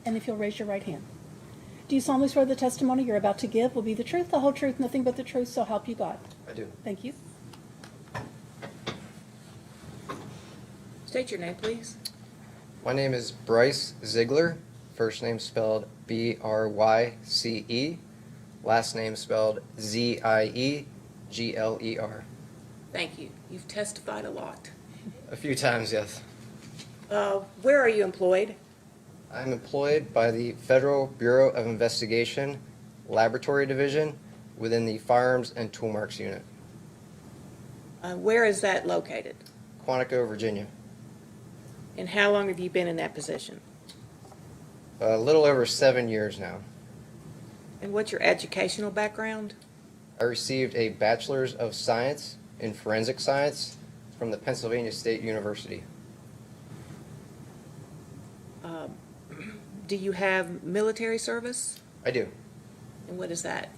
S2: And if you'll raise your right hand. Do you solemnly swear the testimony you're about to give will be the truth, the whole truth, nothing but the truth, so help you God?
S13: I do.
S2: Thank you.
S5: State your name, please.
S13: My name is Bryce Ziegler. First name spelled Bryce. Last name spelled Ziegler.
S5: Thank you. You've testified a lot.
S13: A few times, yes.
S5: Where are you employed?
S13: I'm employed by the Federal Bureau of Investigation, Laboratory Division, within the Firearms and Tool Marks Unit,
S5: Where is that located?
S13: Quantico, Virginia.
S5: And how long have you been in that position?
S13: A little over 7 years now.
S5: And what's your educational background?
S13: I received a Bachelor's of Science in Forensic Science from the Pennsylvania State University.
S5: Do you have military service?
S13: I do.
S5: And what is that?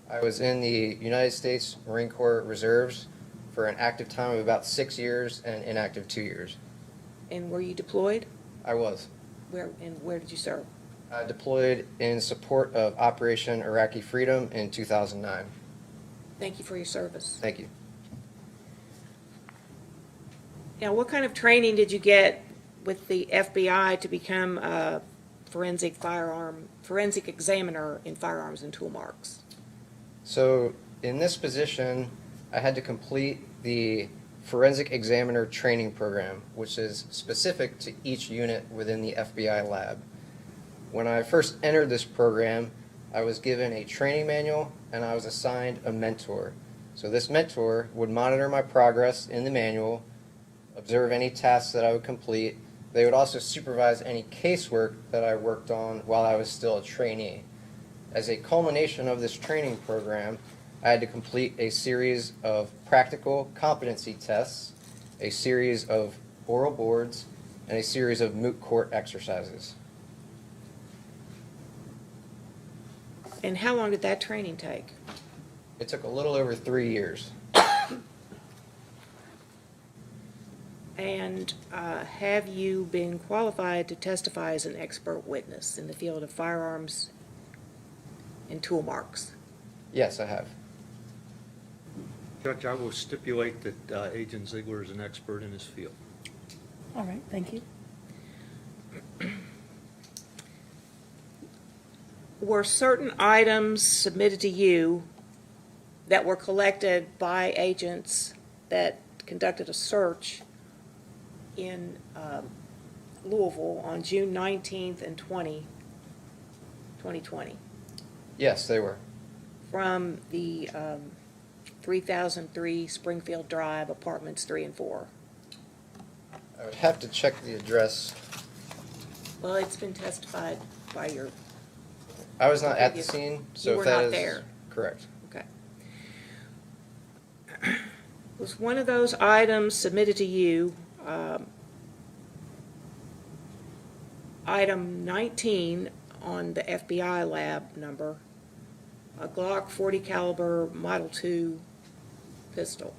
S13: I was in the United States Marine Corps Reserves for an active time of about 6 years and inactive 2 years.
S5: And were you deployed?
S13: I was.
S5: Where did you serve?
S13: I deployed in support of Operation Iraqi Freedom in 2009.
S5: Thank you for your service.
S13: Thank you.
S5: Now, what kind of training did you get with the FBI to become a forensic examiner in firearms and tool marks?
S13: So in this position, I had to complete the Forensic Examiner Training Program, which is specific to each unit within the FBI lab. When I first entered this program, I was given a training manual and I was assigned a mentor. So this mentor would monitor my progress in the manual, observe any tasks that I would complete. They would also supervise any casework that I worked on while I was still a trainee. As a culmination of this training program, I had to complete a series of practical competency tests, a series of oral boards, and a series of moot court exercises.
S5: And how long did that training take?
S13: It took a little over 3 years.
S5: And have you been qualified to testify as an expert witness in the field of firearms and tool marks?
S13: Yes, I have.
S7: Judge, I will stipulate that Agent Ziegler is an expert in his field.
S2: All right, thank you.
S5: Were certain items submitted to you that were collected by agents that conducted a search in Louisville on June 19th and 2020,
S13: Yes, they were.
S5: from the 3003 Springfield Drive, apartments 3 and 4?
S13: I would have to check the address.
S5: Well, it's been testified by your,
S13: I was not at the
S5: Previous-
S13: scene,
S5: you
S13: so
S5: were
S13: if that
S5: not
S13: is
S5: there.
S13: correct.
S5: okay. Was one of those items submitted to you, item 19 on the FBI lab number, a Glock 40 caliber Model 22 pistol?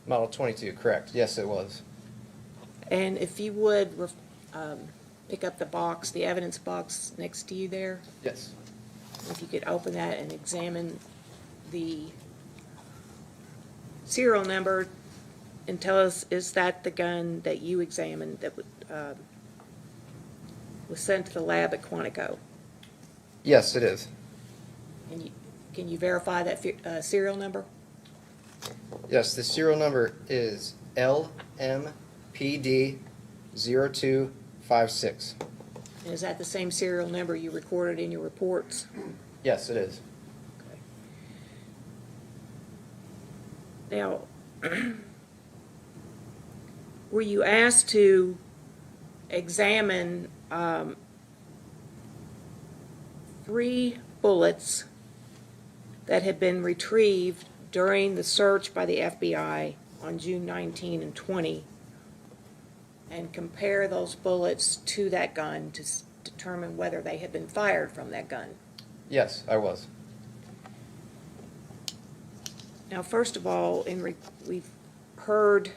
S13: Model 22, correct. Yes, it was.
S5: And if you would pick up the box, the evidence box next to you there,
S13: Yes.
S5: if you could open that and examine the serial number and tell us, is that the gun that you examined that was sent to the lab at Quantico?
S13: Yes, it is.
S5: And can you verify that serial number?
S13: Yes, the serial number is LMPD0256.
S5: And is that the same serial number you recorded in your reports?
S13: Yes, it is.
S5: Now, were you asked to examine 3 bullets that had been retrieved during the search by the FBI on June 19 and 20 and compare those bullets to that gun to determine whether they had been fired from that gun?
S13: Yes, I was.
S5: Now, first of all, we've heard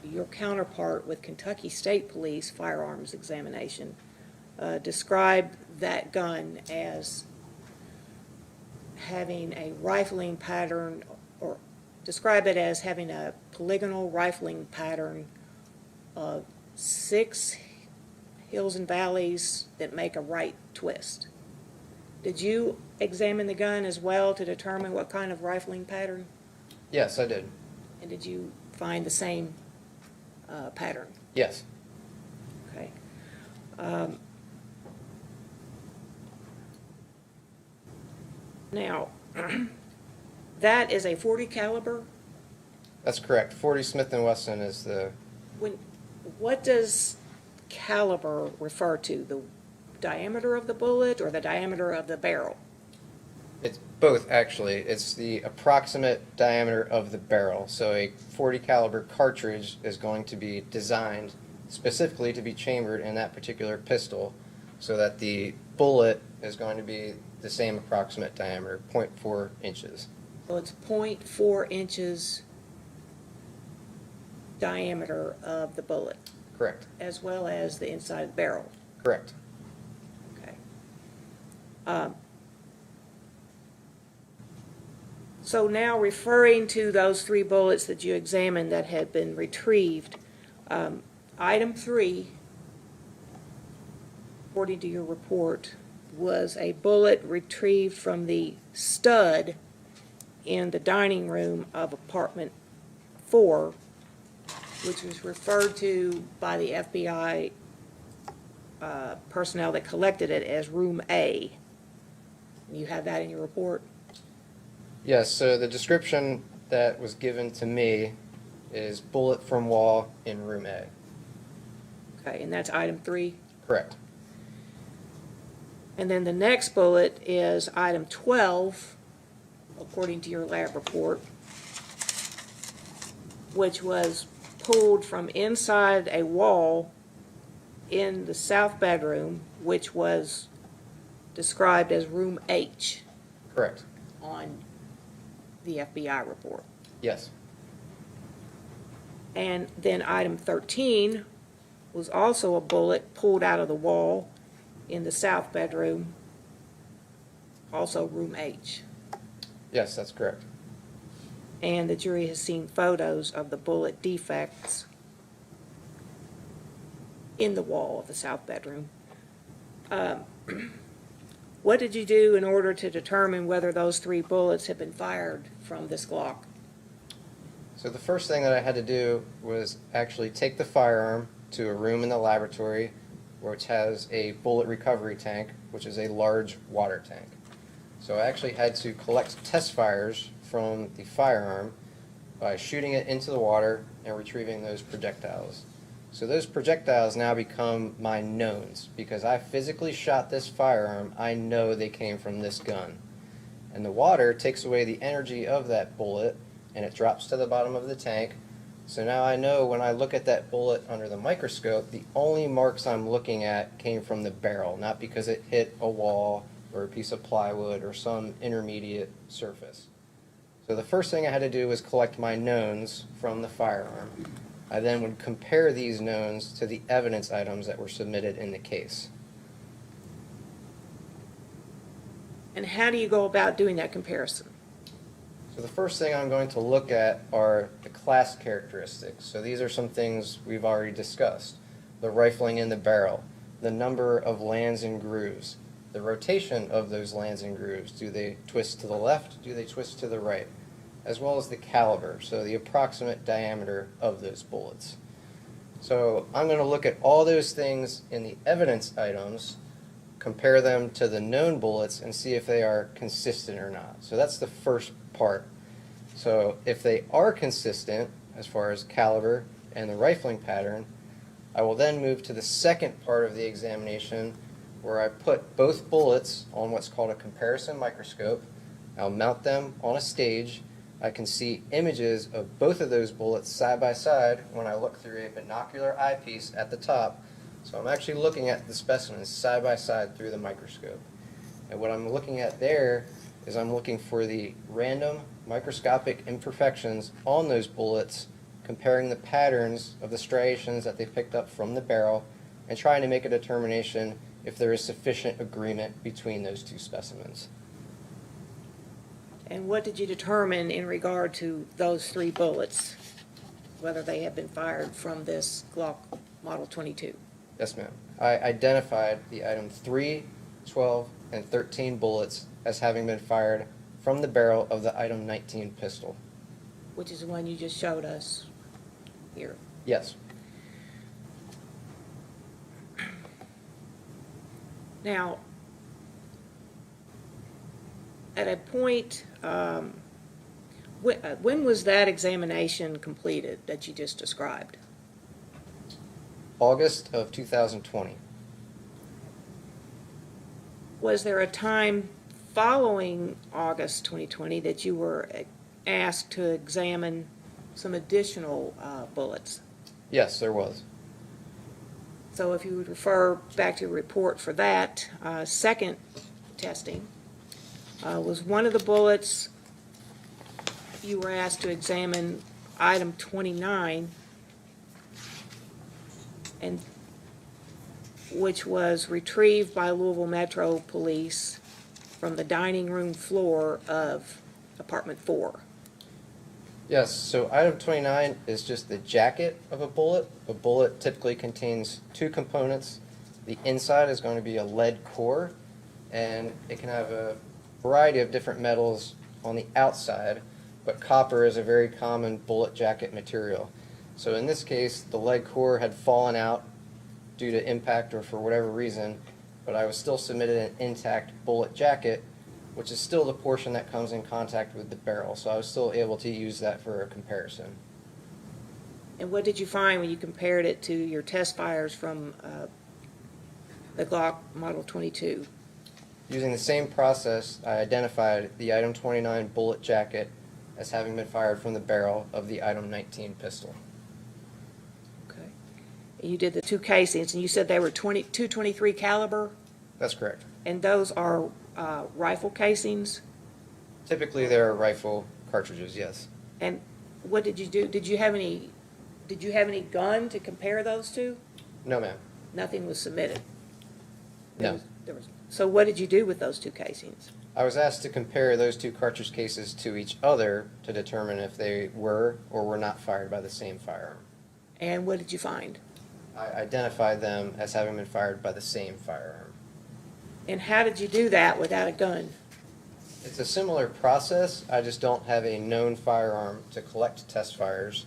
S5: your counterpart with Kentucky State Police firearms examination describe that gun as having a rifling pattern, or describe it as having a polygonal rifling pattern of 6 hills and valleys that make a right twist. Did you examine the gun as well to determine what kind of rifling pattern?
S13: Yes, I did.
S5: And did you find the same pattern?
S13: Yes.
S5: Okay. Now, that is a .40 caliber.
S13: That's correct. 40 Smith & Wesson is the...
S5: What does caliber refer to? The diameter of the bullet or the diameter of the barrel?
S13: It's both, actually. It's the approximate diameter of the barrel. So a .40 caliber cartridge is going to be designed specifically to be chambered in that particular pistol, so that the bullet is going to be the same approximate diameter, 0.4 inches.
S5: So it's 0.4 inches diameter of the bullet,
S13: Correct.
S5: as well as the inside of the barrel.
S13: Correct.
S5: Okay. So now, referring to those 3 bullets that you examined that had been retrieved, item 3, according to your report, was a bullet retrieved from the stud in the dining room of apartment 4, which was referred to by the FBI personnel that collected it as room A. You have that in your report?
S13: Yes, so the description that was given to me is bullet from wall in room A.
S5: Okay, and that's item 3?
S13: Correct.
S5: And then the next bullet is item 12, according to your lab report, which was pulled from inside a wall in the south bedroom, which was described as room H
S13: Correct.
S5: on the FBI report.
S13: Yes.
S5: And then item 13 was also a bullet pulled out of the wall in the south bedroom, also room H.
S13: Yes, that's correct.
S5: And the jury has seen photos of the bullet defects in the wall of the south bedroom. What did you do in order to determine whether those 3 bullets had been fired from this Glock?
S13: So the first thing that I had to do was actually take the firearm to a room in the laboratory which has a bullet recovery tank, which is a large water tank. So I actually had to collect test fires from the firearm by shooting it into the water and retrieving those projectiles. So those projectiles now become my knowns. Because I physically shot this firearm, I know they came from this gun. And the water takes away the energy of that bullet, and it drops to the bottom of the tank. So now I know when I look at that bullet under the microscope, the only marks I'm looking at came from the barrel, not because it hit a wall or a piece of plywood or some intermediate surface. So the first thing I had to do was collect my knowns from the firearm. I then would compare these knowns to the evidence items that were submitted in the case.
S5: And how do you go about doing that comparison?
S13: So the first thing I'm going to look at are the class characteristics. So these are some things we've already discussed. The rifling in the barrel, the number of lands and grooves, the rotation of those lands and grooves. Do they twist to the left? Do they twist to the right? As well as the caliber, so the approximate diameter of those bullets. So I'm going to look at all those things in the evidence items, compare them to the known bullets, and see if they are consistent or not. So that's the first part. So if they are consistent as far as caliber and the rifling pattern, I will then move to the second part of the examination, where I put both bullets on what's called a comparison microscope. I'll mount them on a stage. I can see images of both of those bullets side by side when I look through a binocular eyepiece at the top, So I'm actually looking at the specimens side by side through the microscope. And what I'm looking at there is I'm looking for the random microscopic imperfections on those bullets, comparing the patterns of the striations that they picked up from the barrel, and trying to make a determination if there is sufficient agreement between those two specimens.
S5: And what did you determine in regard to those 3 bullets, whether they had been fired from this Glock Model 22?
S13: Yes, ma'am. I identified the item 3, 12, and 13 bullets as having been fired from the barrel of the item 19 pistol.
S5: Which is the one you just showed us here.
S13: Yes.
S5: Now, at a point, when was that examination completed that you just described?
S13: August of 2020.
S5: Was there a time following August 2020 that you were asked to examine some additional bullets?
S13: Yes, there was.
S5: So if you would refer back to your report for that, second testing, was one of the bullets you were asked to examine item 29, and which was retrieved by Louisville Metro Police from the dining room floor of apartment 4.
S13: Yes, so item 29 is just the jacket of a bullet. A bullet typically contains 2 components. The inside is going to be a lead core, and it can have a variety of different metals on the outside, but copper is a very common bullet jacket material. So in this case, the lead core had fallen out due to impact or for whatever reason, but I was still submitted an intact bullet jacket, which is still the portion that comes in contact with the barrel. So I was still able to use that for a comparison.
S5: And what did you find when you compared it to your test fires from the Glock Model 22?
S13: Using the same process, I identified the item 29 bullet jacket as having been fired from the barrel of the item 19 pistol.
S5: Okay. And you did the 2 casings, and you said they were 223 caliber,
S13: That's correct.
S5: and those are rifle casings?
S13: Typically, there are rifle cartridges, yes.
S5: And what did you do? Did you have any gun to compare those to?
S13: No, ma'am.
S5: Nothing was submitted?
S13: No.
S5: So what did you do with those 2 casings?
S13: I was asked to compare those 2 cartridge cases to each other to determine if they were or were not fired by the same firearm.
S5: And what did you find?
S13: I identified them as having been fired by the same firearm.
S5: And how did you do that without a gun?
S13: It's a similar process. I just don't have a known firearm to collect test fires,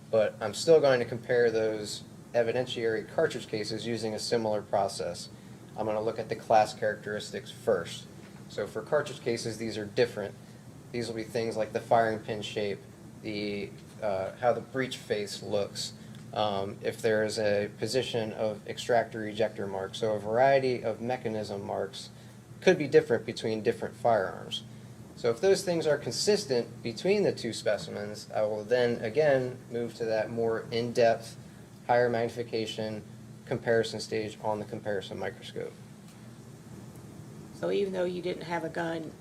S13: but I'm still going to compare those evidentiary cartridge cases using a similar process. I'm going to look at the class characteristics first. So for cartridge cases, these are different. These will be things like the firing pin shape, the how the breech face looks, if there is a position of extractor ejector marks. So a variety of mechanism marks could be different between different firearms. So if those things are consistent between the 2 specimens, I will then again move to that more in-depth, higher magnification comparison stage on the comparison microscope.
S5: So even though you didn't have a gun,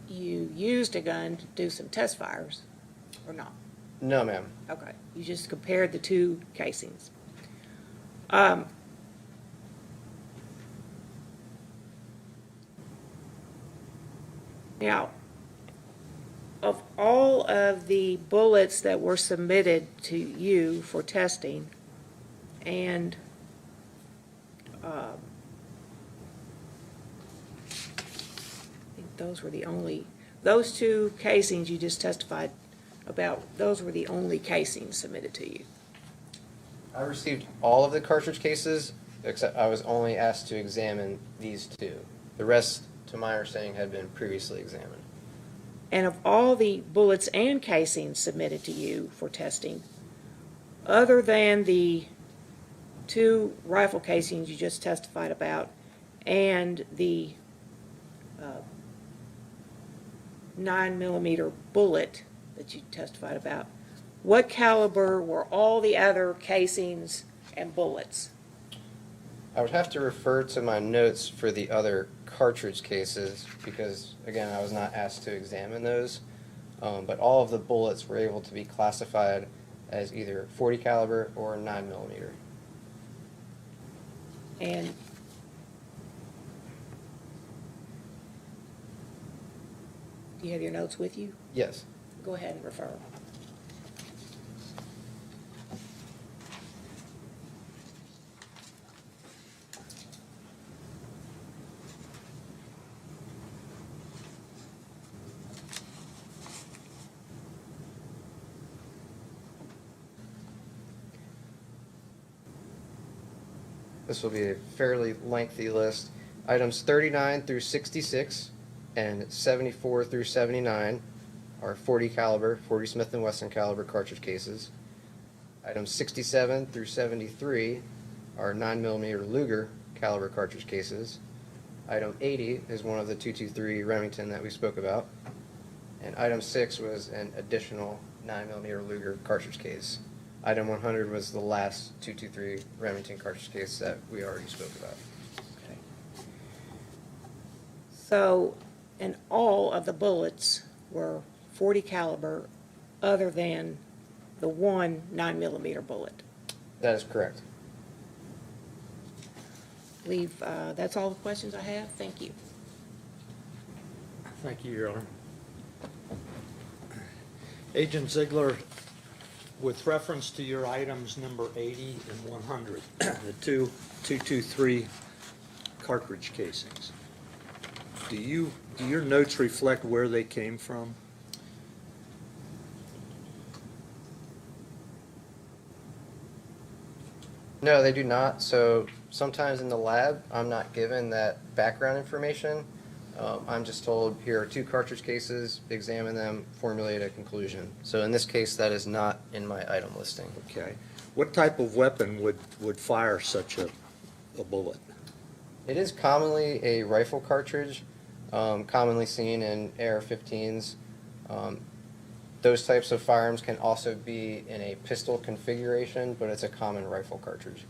S5: you used a gun to do some test fires, or not?
S13: No, ma'am.
S5: Okay, you just compared the 2 casings. Now, of all of the bullets that were submitted to you for testing, and I think those were the only, those 2 casings you just testified about, those were the only casings submitted to you.
S13: I received all of the cartridge cases, except I was only asked to examine these 2. The rest, to my understanding, had been previously examined.
S5: And of all the bullets and casings submitted to you for testing, other than the 2 rifle casings you just testified about and the 9mm bullet that you testified about, what caliber were all the other casings and bullets?
S13: I would have to refer to my notes for the other cartridge cases because, again, I was not asked to examine those. But all of the bullets were able to be classified as either 40 caliber or 9mm.
S5: And do you have your notes with you?
S13: Yes.
S5: Go ahead and refer.
S13: This will be a fairly lengthy list. Items 39 through 66 and 74 through 79 are 40 caliber, 40 Smith & Wesson caliber cartridge cases. Items 67 through 73 are 9mm Luger caliber cartridge cases. Item 80 is one of the 223 Remington that we spoke about. And item 6 was an additional 9mm Luger cartridge case. Item 100 was the last 223 Remington cartridge case that we already spoke about.
S5: Okay. So, and all of the bullets were 40 caliber other than the one 9mm bullet.
S13: That is correct.
S5: That's all the questions I have. Thank you.
S7: Thank you, Your Honor. Agent Ziegler, with reference to your items number 80 and 100, the two 223 cartridge casings, do your notes reflect where they came from?
S13: No, they do not. So sometimes in the lab, I'm not given that background information. I'm just told, here are 2 cartridge cases, examine them, formulate a conclusion. So in this case, that is not in my item listing.
S7: Okay. What type of weapon would fire such a bullet?
S13: It is commonly a rifle cartridge, commonly seen in AR-15s. Those types of firearms can also be in a pistol configuration, but it's a common rifle cartridge.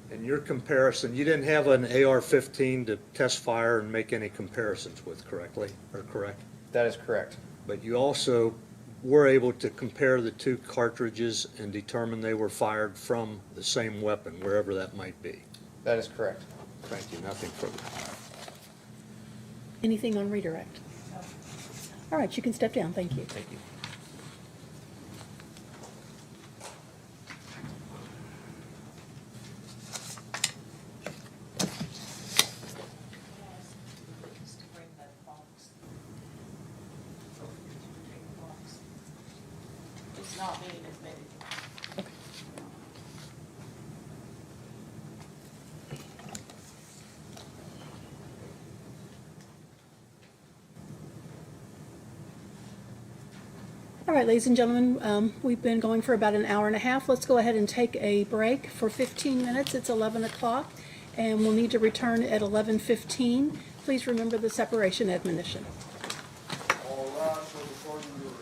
S7: In your comparison, you didn't have an AR-15 to test fire and make any comparisons with, correct?
S13: That is correct.
S7: But you also were able to compare the 2 cartridges and determine they were fired from the same weapon, wherever that might be.
S13: That is correct.
S7: Thank you. Nothing further.
S2: Anything on redirect? All right, you can step down. Thank you.
S7: Thank you.
S5: It's not being admitted.
S2: All right, ladies and gentlemen, we've been going for about an hour and a half. Let's go ahead and take a break for 15 minutes. It's 11 o'clock, and we'll need to return at 11:15. Please remember the separation admonition.
S1: All rise for the pardon of jury.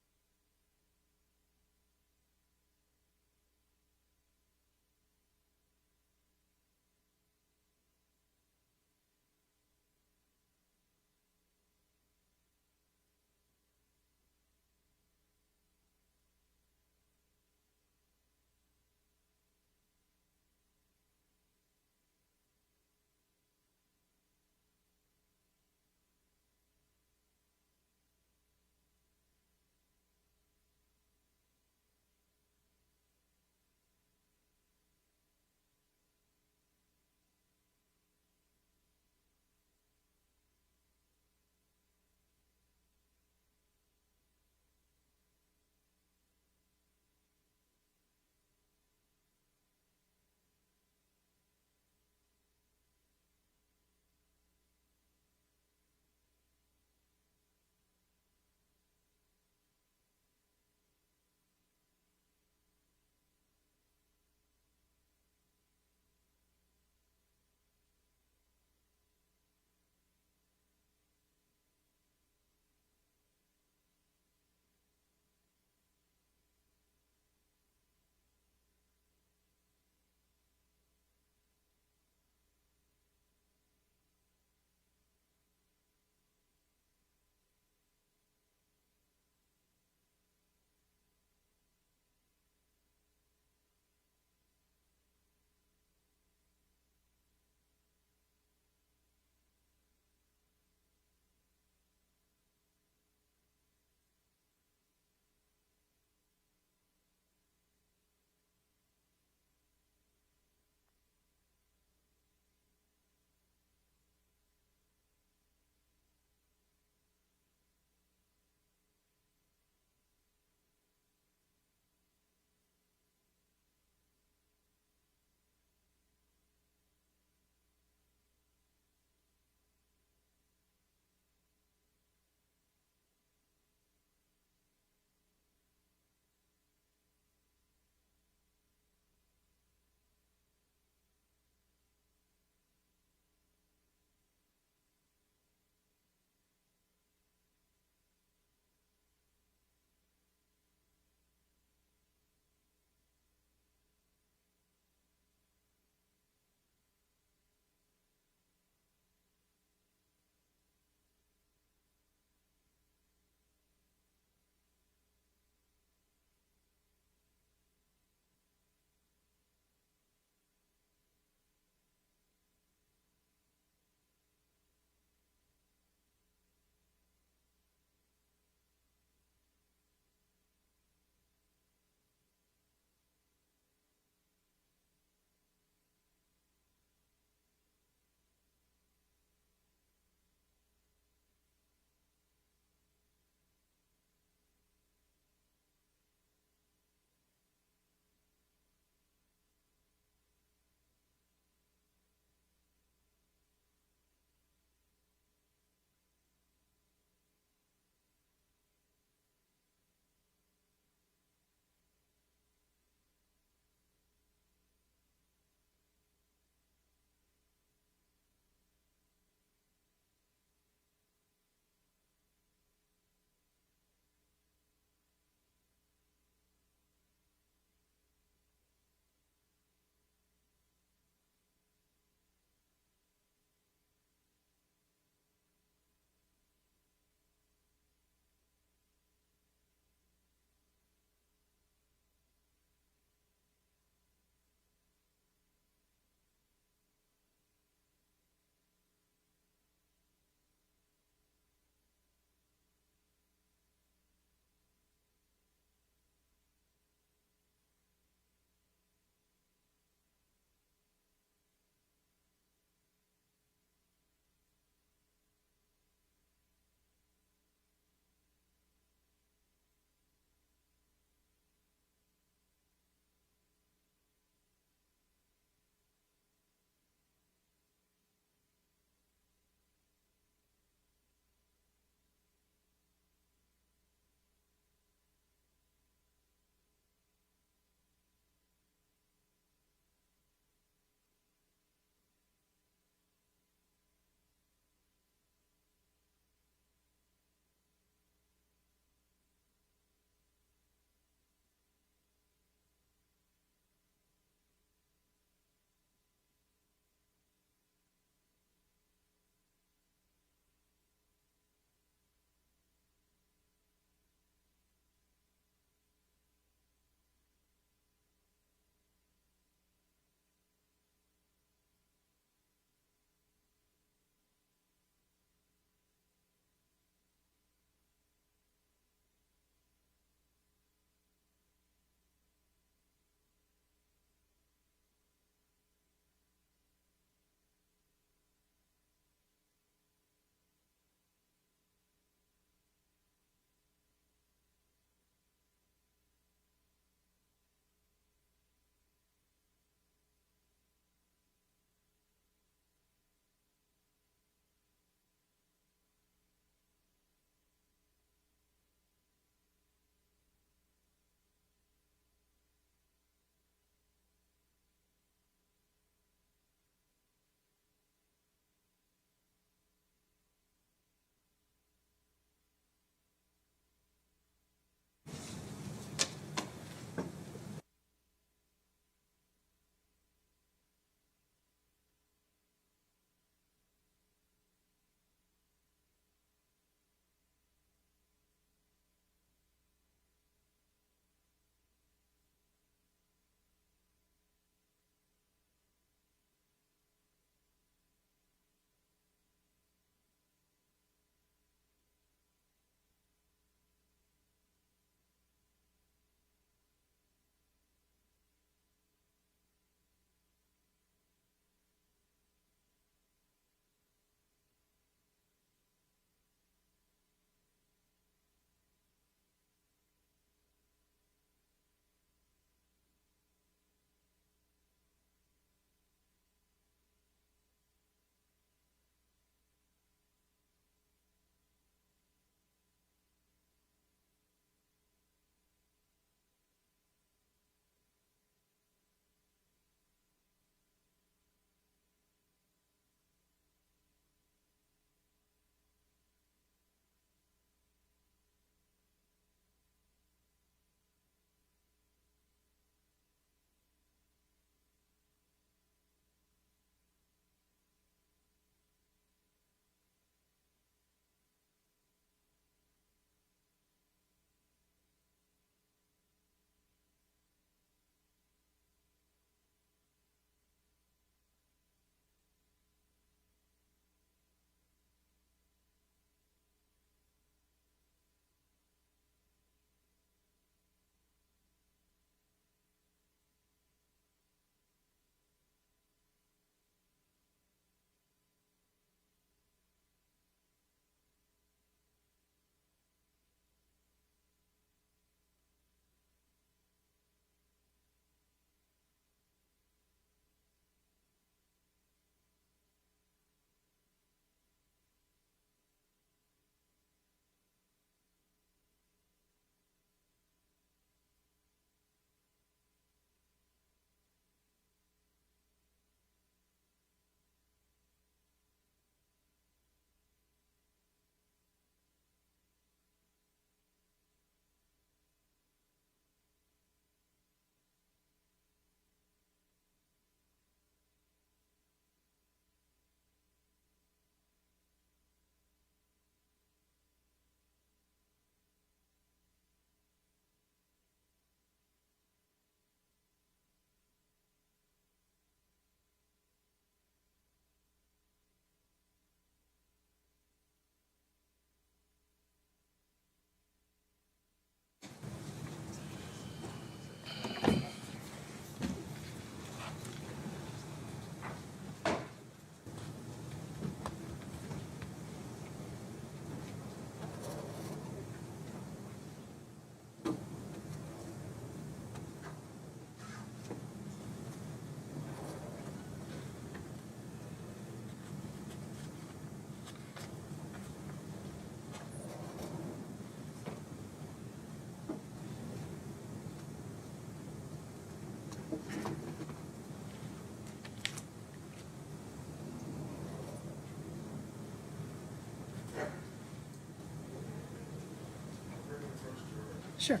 S2: Sure.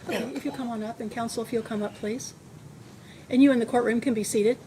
S2: Okay, if you'll come on up, and counsel, if you'll come up, please. And you in the courtroom can be seated.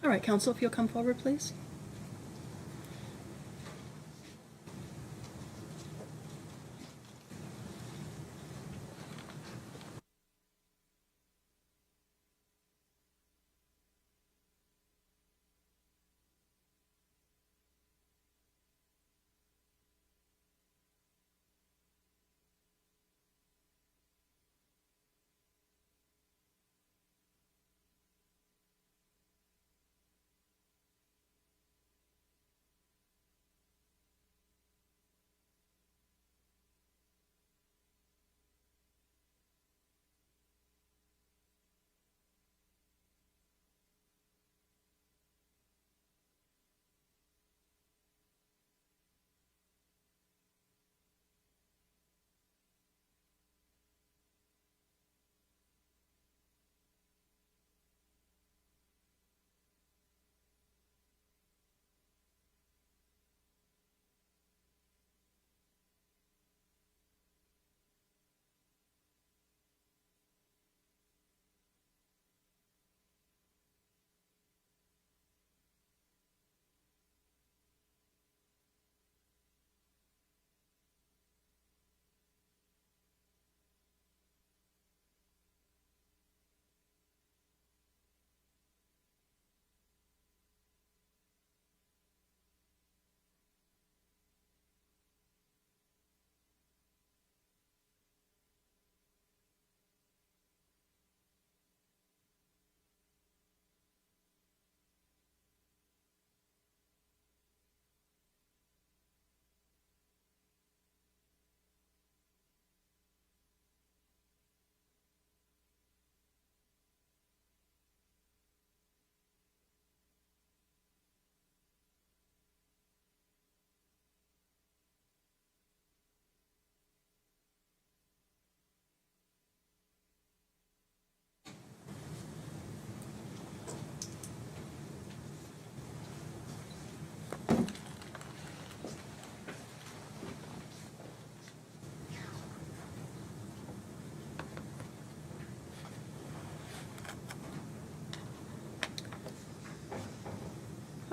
S2: All right, counsel, if you'll come forward, please.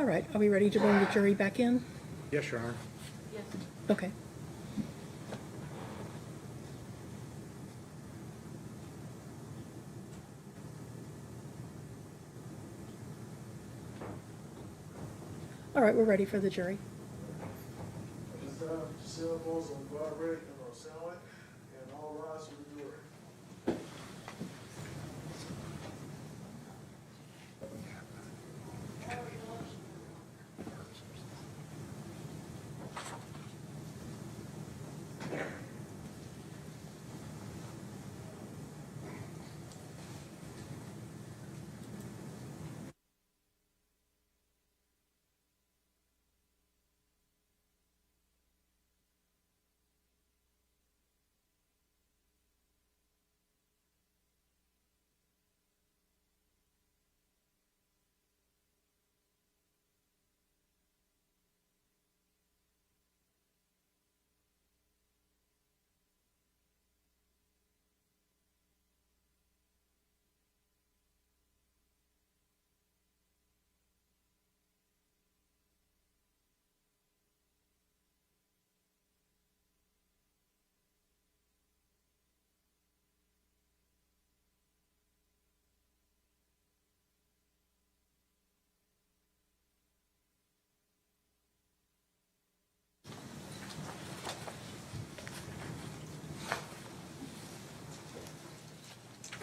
S2: All right, are we ready to bring the jury back in?
S7: Yes, Your Honor.
S2: Okay. All right, we're ready for the jury.
S1: At this time, cell phones on vibrate or silent, and all rise for the jury.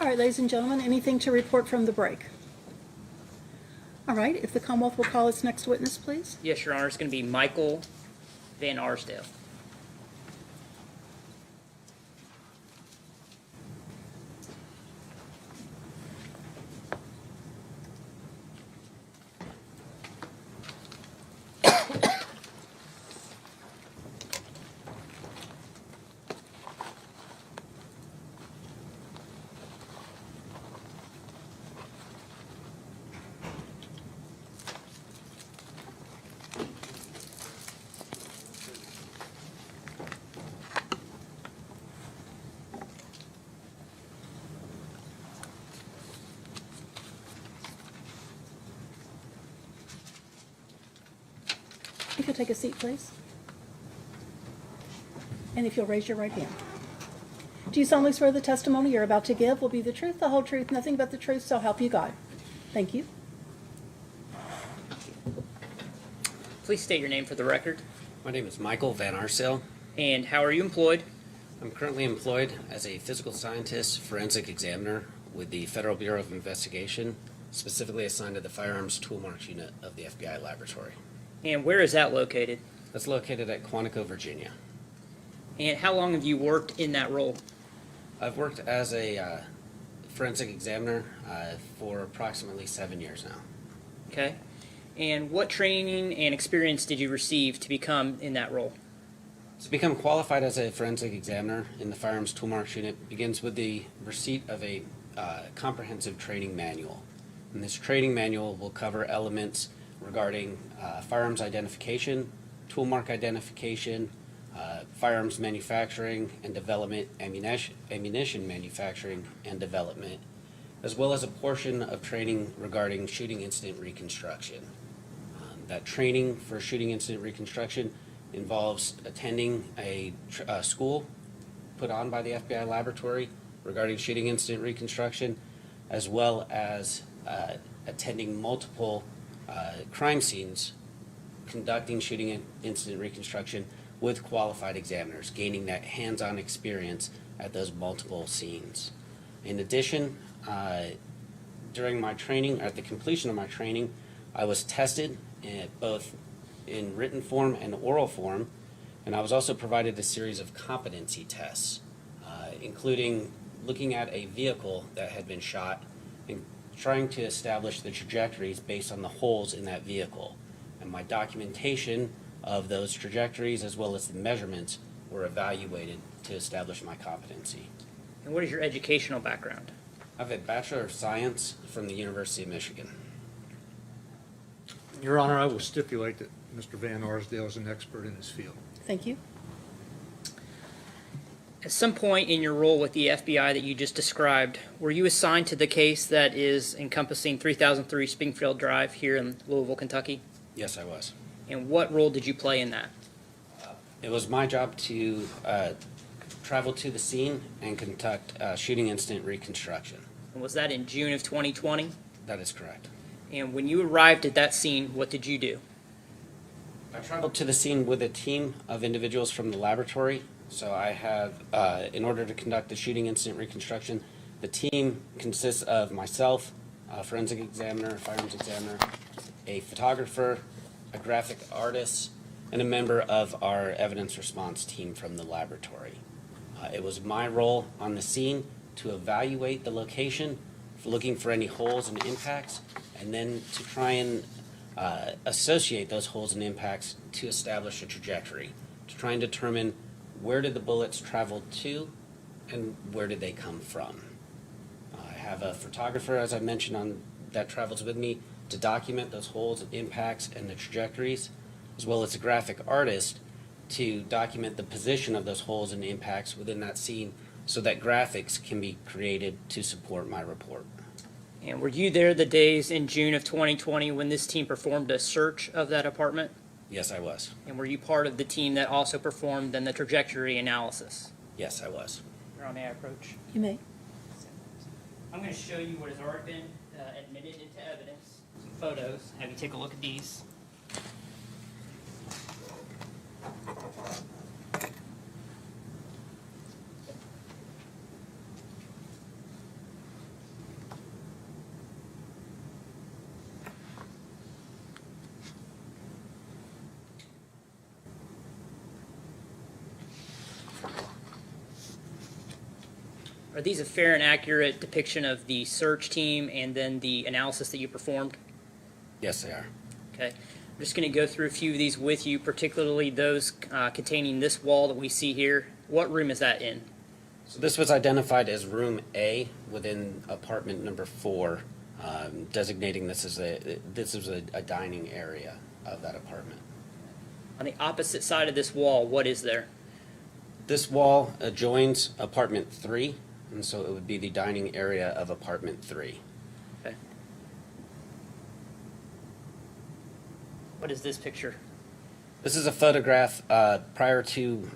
S2: All right, ladies and gentlemen, anything to report from the break? All right, if the Commonwealth will call its next witness, please.
S3: Yes, Your Honor, it's going to be Michael Van Arsdale.
S2: could take a seat, please. And if you'll raise your right hand. Do you solemnly swear the testimony you're about to give will be the truth, the whole truth, nothing but the truth, so help you God? Thank you.
S3: Please state your name for the record.
S14: My name is Michael Van Arsdale.
S3: And how are you employed?
S14: I'm currently employed as a physical scientist, forensic examiner with the Federal Bureau of Investigation, specifically assigned to the Firearms Toolmarks Unit of the FBI Laboratory.
S3: And where is that located?
S14: That's located at Quantico, Virginia.
S3: And how long have you worked in that role?
S14: I've worked as a forensic examiner for approximately 7 years now.
S3: Okay. And what training and experience did you receive to become in that role?
S14: To become qualified as a forensic examiner in the Firearms Toolmarks Unit begins with the receipt of a comprehensive training manual. And this training manual will cover elements regarding firearms identification, toolmark identification, firearms manufacturing and development, ammunition manufacturing and development, as well as a portion of training regarding shooting incident reconstruction. That training for shooting incident reconstruction involves attending a school put on by the FBI Laboratory regarding shooting incident reconstruction, as well as attending multiple crime scenes, conducting shooting incident reconstruction with qualified examiners, gaining that hands-on experience at those multiple scenes. In addition, during my training, at the completion of my training, I was tested both in written form and oral form, and I was also provided a series of competency tests, including looking at a vehicle that had been shot and trying to establish the trajectories based on the holes in that vehicle. And my documentation of those trajectories as well as the measurements were evaluated to establish my competency.
S3: And what is your educational background?
S14: I have a Bachelor of Science from the University of Michigan.
S7: Your Honor, I will stipulate that Mr. Van Arsdale is an expert in his field.
S2: Thank you.
S3: At some point in your role with the FBI that you just described, were you assigned to the case that is encompassing 3003 Springfield Drive here in Louisville, Kentucky?
S14: Yes, I was.
S3: And what role did you play in that?
S14: It was my job to travel to the scene and conduct shooting incident reconstruction.
S3: And was that in June of 2020?
S14: That is correct.
S3: And when you arrived at that scene, what did you do?
S14: I traveled to the scene with a team of individuals from the laboratory. So I have, in order to conduct the shooting incident reconstruction, the team consists of myself, a forensic examiner, a firearms examiner, a photographer, a graphic artist, and a member of our evidence response team from the laboratory. It was my role on the scene to evaluate the location, looking for any holes and impacts, and then to try and associate those holes and impacts to establish a trajectory, to try and determine where did the bullets travel to and where did they come from. I have a photographer, as I mentioned, that travels with me to document those holes and impacts and the trajectories, as well as a graphic artist to document the position of those holes and impacts within that scene so that graphics can be created to support my report.
S3: And were you there the days in June of 2020 when this team performed a search of that apartment?
S14: Yes, I was.
S3: And were you part of the team that also performed then the trajectory analysis?
S14: Yes, I was.
S3: Your Honor, may I approach?
S2: You may.
S3: I'm going to show you what has already been admitted into evidence, some photos. Have you take a look at these. Are these a fair and accurate depiction of the search team and then the analysis that you performed?
S14: Yes, they are.
S3: Okay. I'm just going to go through a few of these with you, particularly those containing this wall that we see here. What room is that in?
S14: So this was identified as room A within apartment number 4, designating this as a dining area of that apartment.
S3: On the opposite side of this wall, what is there?
S14: This wall adjoins apartment 3, and so it would be the dining area of apartment 3.
S3: What is this picture?
S14: This is a photograph prior to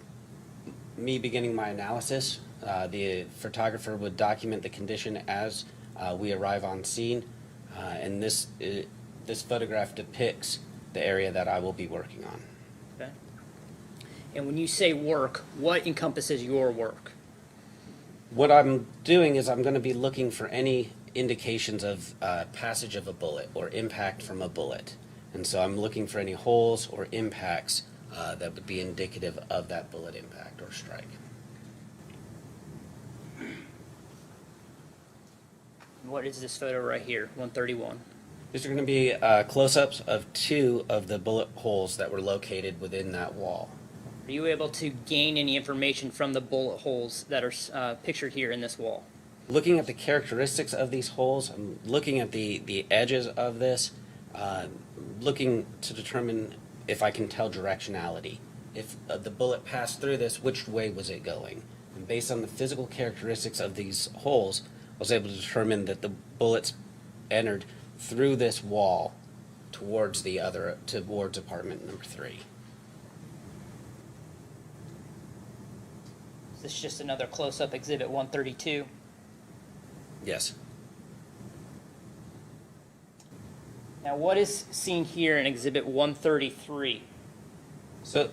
S14: me beginning my analysis. The photographer would document the condition as we arrive on scene, and this photograph depicts the area that I will be working on.
S3: Okay. And when you say work, what encompasses your work?
S14: What I'm doing is I'm going to be looking for any indications of passage of a bullet or impact from a bullet. And so I'm looking for any holes or impacts that would be indicative of that bullet impact or strike.
S3: What is this photo right here, 131?
S14: These are going to be close-ups of 2 of the bullet holes that were located within that wall.
S3: Are you able to gain any information from the bullet holes that are pictured here in this wall?
S14: Looking at the characteristics of these holes, I'm looking at the edges of this, looking to determine if I can tell directionality. If the bullet passed through this, which way was it going? And based on the physical characteristics of these holes, I was able to determine that the bullets entered through this wall towards apartment number 3.
S3: Is this just another close-up exhibit 132?
S14: Yes.
S3: Now, what is seen here in exhibit 133?
S14: So,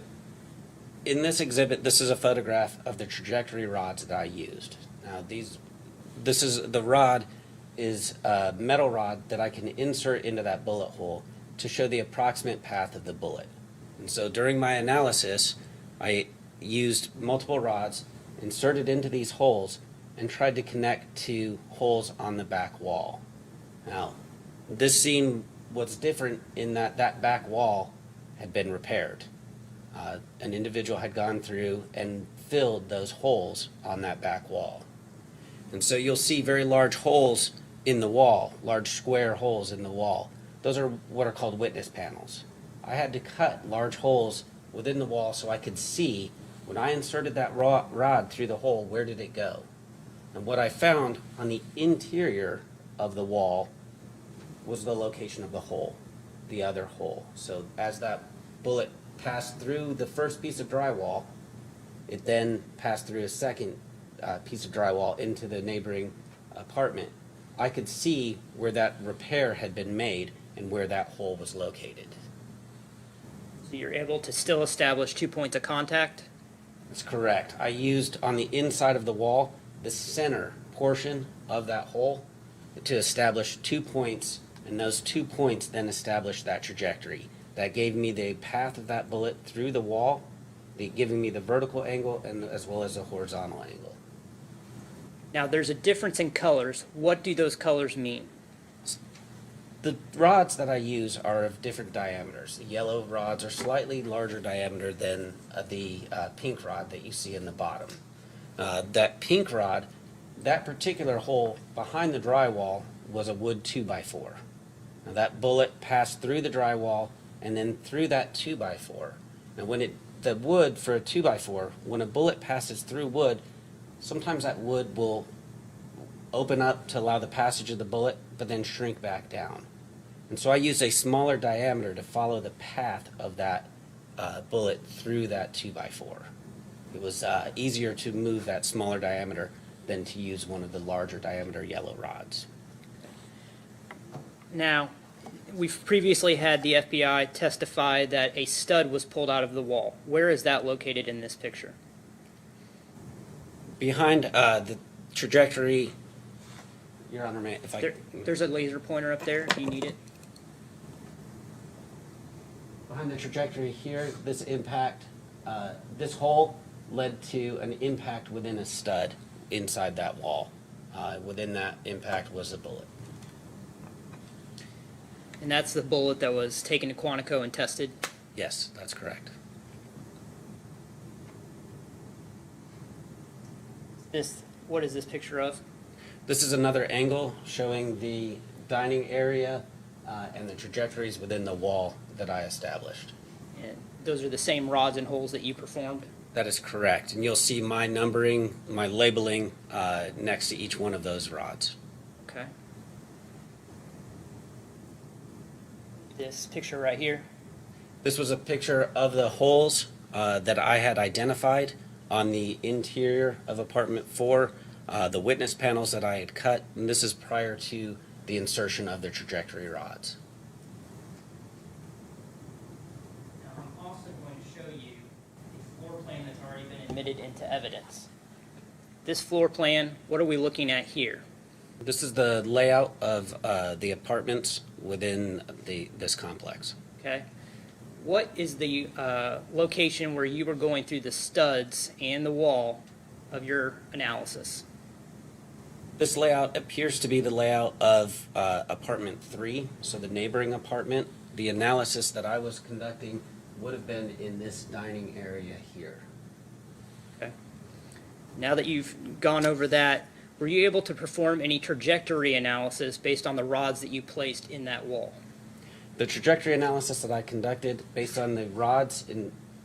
S14: in this exhibit, this is a photograph of the trajectory rods that I used. Now, the rod is a metal rod that I can insert into that bullet hole to show the approximate path of the bullet. And so during my analysis, I used multiple rods, inserted into these holes, and tried to connect to holes on the back wall. Now, this scene was different in that back wall had been repaired. An individual had gone through and filled those holes on that back wall. And so you'll see very large holes in the wall, large square holes in the wall. Those are what are called witness panels. I had to cut large holes within the wall so I could see when I inserted that rod through the hole, where did it go? And what I found on the interior of the wall was the location of the hole, the other hole. So as that bullet passed through the first piece of drywall, it then passed through a second piece of drywall into the neighboring apartment. I could see where that repair had been made and where that hole was located.
S3: So you're able to still establish 2 points of contact?
S14: That's correct. I used on the inside of the wall the center portion of that hole to establish 2 points, and those 2 points then established that trajectory. That gave me the path of that bullet through the wall, giving me the vertical angle and as well as the horizontal angle.
S3: Now, there's a difference in colors. What do those colors mean?
S14: The rods that I use are of different diameters. The yellow rods are slightly larger diameter than the pink rod that you see in the bottom. That pink rod, that particular hole behind the drywall was a wood 2x4. Now that bullet passed through the drywall and then through that 2x4. Now the wood for a 2x4, when a bullet passes through wood, sometimes that wood will open up to allow the passage of the bullet, but then shrink back down. And so I used a smaller diameter to follow the path of that bullet through that 2x4. It was easier to move that smaller diameter than to use one of the larger diameter yellow rods.
S3: Now, we've previously had the FBI testify that a stud was pulled out of the wall. Where is that located in this picture?
S14: Behind the trajectory, Your Honor, if I...
S3: There's a laser pointer up there if you need it.
S14: Behind the trajectory here, this impact, this hole led to an impact within a stud inside that wall. Within that impact was a bullet.
S3: And that's the bullet that was taken to Quantico and tested?
S14: Yes, that's correct.
S3: What is this picture of?
S14: This is another angle showing the dining area and the trajectories within the wall that I established.
S3: And those are the same rods and holes that you performed?
S14: That is correct. And you'll see my numbering, my labeling next to each one of those rods.
S3: Okay. This picture right here?
S14: This was a picture of the holes that I had identified on the interior of apartment 4, the witness panels that I had cut, and this is prior to the insertion of the trajectory rods.
S3: Now, I'm also going to show you a floor plan that's already been admitted into evidence. This floor plan, what are we looking at here?
S14: This is the layout of the apartments within this complex.
S3: Okay. What is the location where you were going through the studs and the wall of your analysis?
S14: This layout appears to be the layout of apartment 3, so the neighboring apartment. The analysis that I was conducting would have been in this dining area here.
S3: Okay. Now that you've gone over that, were you able to perform any trajectory analysis based on the rods that you placed in that wall?
S14: The trajectory analysis that I conducted based on the rods,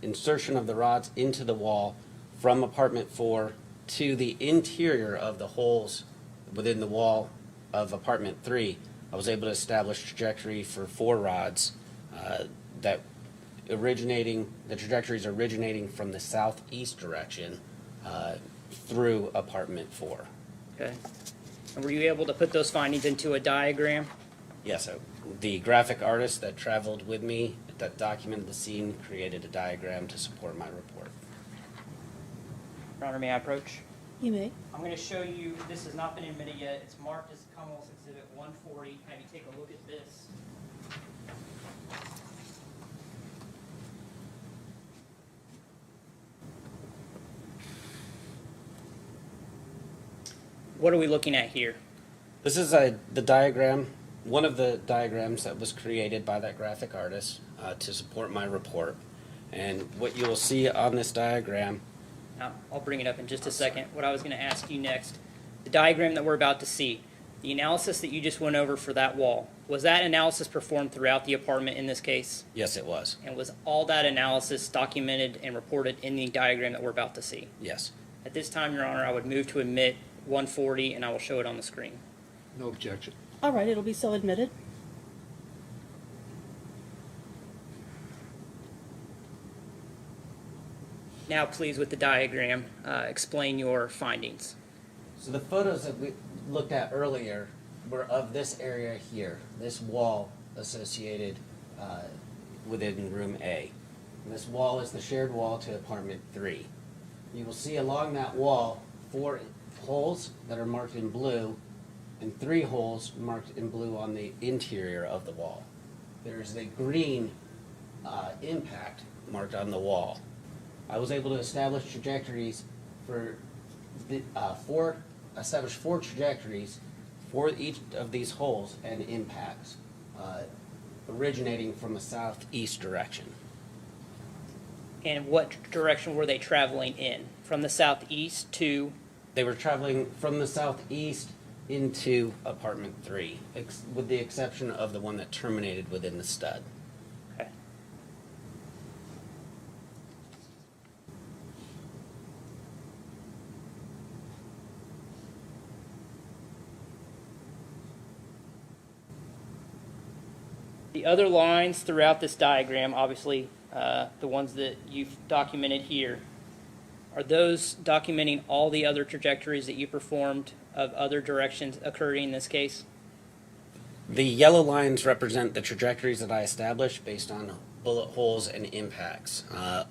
S14: insertion of the rods into the wall from apartment 4 to the interior of the holes within the wall of apartment 3, I was able to establish trajectory for 4 rods the trajectories originating from the southeast direction through apartment 4.
S3: Okay. And were you able to put those findings into a diagram?
S14: Yes, the graphic artist that traveled with me that documented the scene created a diagram to support my report.
S3: Your Honor, may I approach?
S2: You may.
S3: I'm going to show you, this has not been admitted yet. It's marked as Commonwealth Exhibit 140. Have you take a look at this. What are we looking at here?
S14: This is the diagram, one of the diagrams that was created by that graphic artist to support my report. And what you will see on this diagram.
S3: Now, I'll bring it up in just a second. What I was going to ask you next, the diagram that we're about to see, the analysis that you just went over for that wall, was that analysis performed throughout the apartment in this case?
S14: Yes, it was.
S3: And was all that analysis documented and reported in the diagram that we're about to see?
S14: Yes.
S3: At this time, Your Honor, I would move to admit 140, and I will show it on the screen.
S7: No objection.
S2: All right, it'll be so admitted.
S3: Now, please, with the diagram, explain your findings.
S14: So the photos that we looked at earlier were of this area here, this wall associated within room A. And this wall is the shared wall to apartment 3. You will see along that wall 4 holes that are marked in blue and 3 holes marked in blue on the interior of the wall. There's the green impact marked on the wall. I was able to establish trajectories for establish 4 trajectories for each of these holes and impacts originating from a southeast direction.
S3: And what direction were they traveling in? From the southeast to?
S14: They were traveling from the southeast into apartment 3, with the exception of the one that terminated within the stud.
S3: Okay. The other lines throughout this diagram, obviously the ones that you've documented here, are those documenting all the other trajectories that you performed of other directions occurring in this case?
S14: The yellow lines represent the trajectories that I established based on bullet holes and impacts.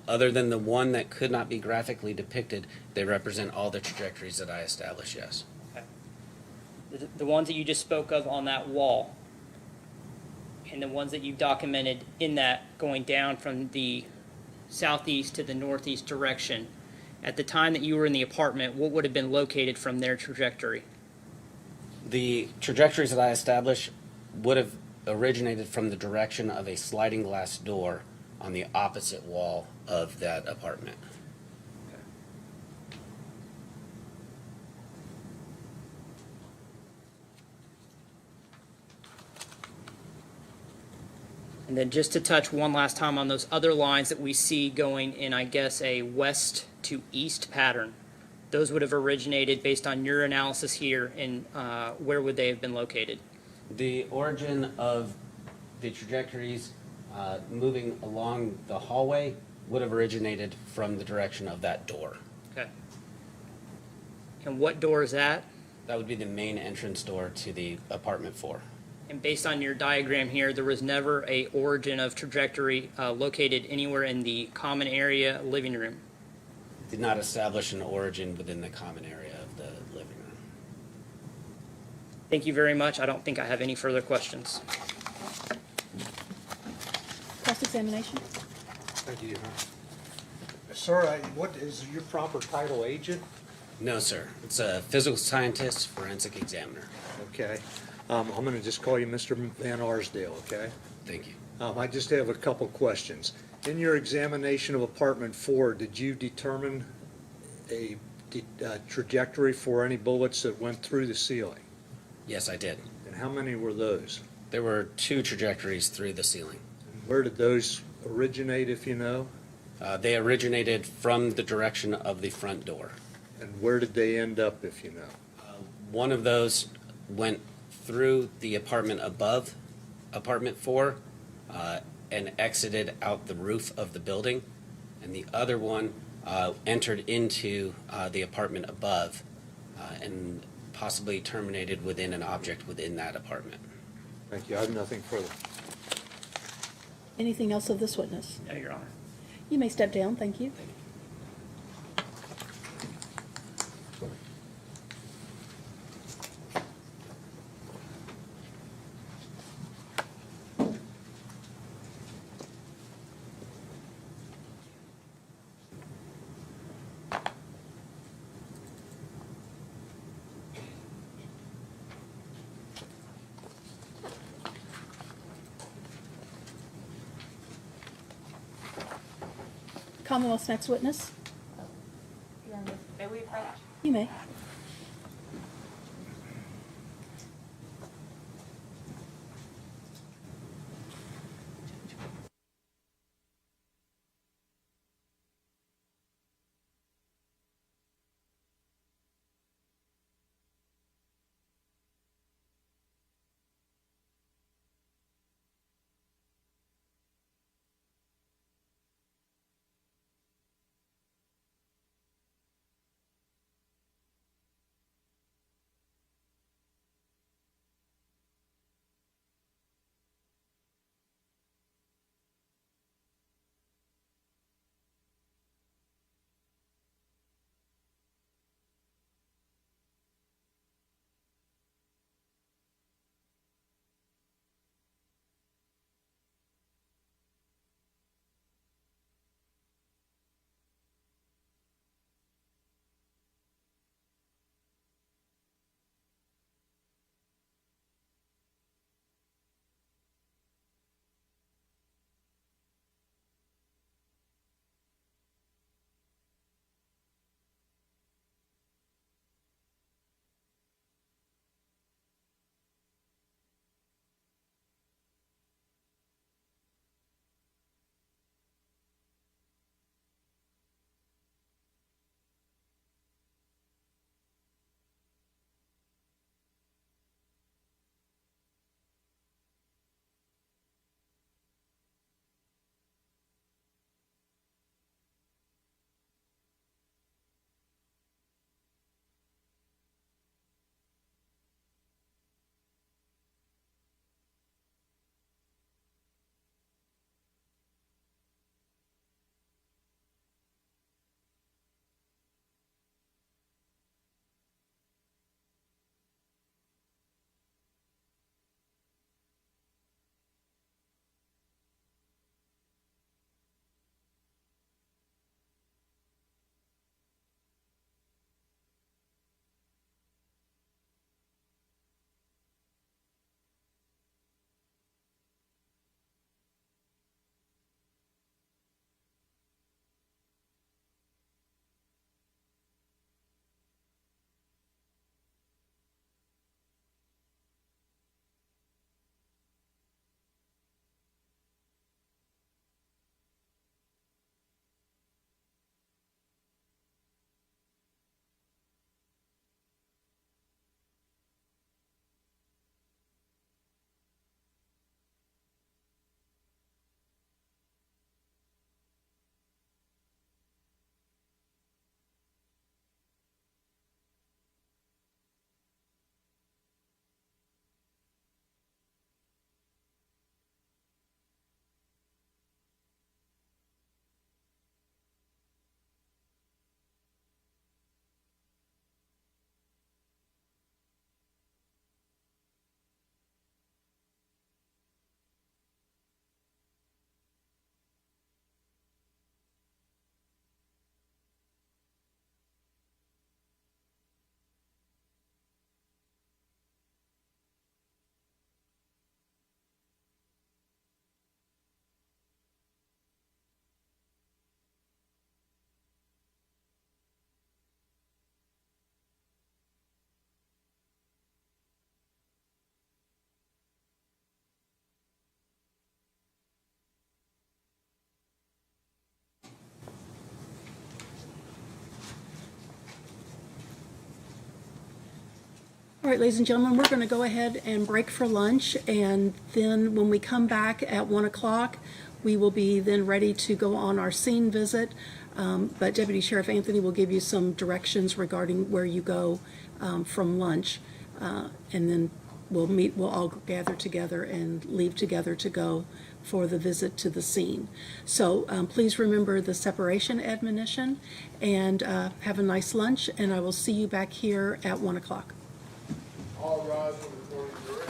S14: Other than the one that could not be graphically depicted, they represent all the trajectories that I established, yes.
S3: Okay. The ones that you just spoke of on that wall, and the ones that you've documented in that going down from the southeast to the northeast direction, at the time that you were in the apartment, what would have been located from their trajectory?
S14: The trajectories that I established would have originated from the direction of a sliding glass door on the opposite wall of that apartment.
S3: And then just to touch one last time on those other lines that we see going in, I guess, a west to east pattern, those would have originated based on your analysis here, and where would they have been located?
S14: The origin of the trajectories moving along the hallway would have originated from the direction of that door.
S3: Okay. And what door is that?
S14: That would be the main entrance door to the apartment 4.
S3: And based on your diagram here, there was never a origin of trajectory located anywhere in the common area living room.
S14: Did not establish an origin within the common area of the living room.
S3: Thank you very much. I don't think I have any further questions.
S2: Cross-examination?
S7: Thank you. Sir, what is your proper title, agent?
S14: No, sir. It's a physical scientist, forensic examiner.
S7: Okay. I'm going to just call you Mr. Van Arsdale, okay?
S14: Thank you.
S7: I just have a couple questions. In your examination of apartment 4, did you determine a trajectory for any bullets that went through the ceiling?
S14: Yes, I did.
S7: And how many were those?
S14: There were 2 trajectories through the ceiling.
S7: Where did those originate, if you know?
S14: They originated from the direction of the front door.
S7: And where did they end up, if you know?
S14: One of those went through the apartment above, apartment 4, and exited out the roof of the building. And the other one entered into the apartment above and possibly terminated within an object within that apartment.
S7: Thank you. I have nothing further.
S2: Anything else of this witness?
S3: No, Your Honor.
S2: You may step down, thank you. Commonwealth's next witness?
S10: May we approach?
S2: You may. All right, ladies and gentlemen, we're going to go ahead and break for lunch, and then when we come back at 1 o'clock, we will be then ready to go on our scene visit. But Deputy Sheriff Anthony will give you some directions regarding where you go from lunch, and then we'll all gather together and leave together to go for the visit to the scene. So please remember the separation admonition, and have a nice lunch, and I will see you back here at 1 o'clock.
S1: All rise for the recording of jury.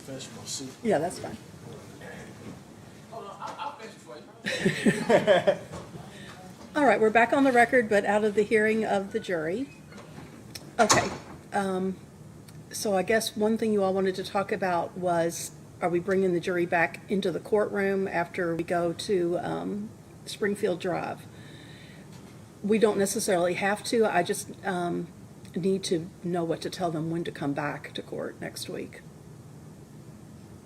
S1: professional suit.
S2: Yeah, that's fine.
S9: Hold on, I'll finish for you.
S2: All right, we're back on the record, but out of the hearing of the jury. Okay, so I guess one thing you all wanted to talk about was, are we bringing the jury back into the courtroom after we go to Springfield Drive? We don't necessarily have to, I just need to know what to tell them when to come back to court next week.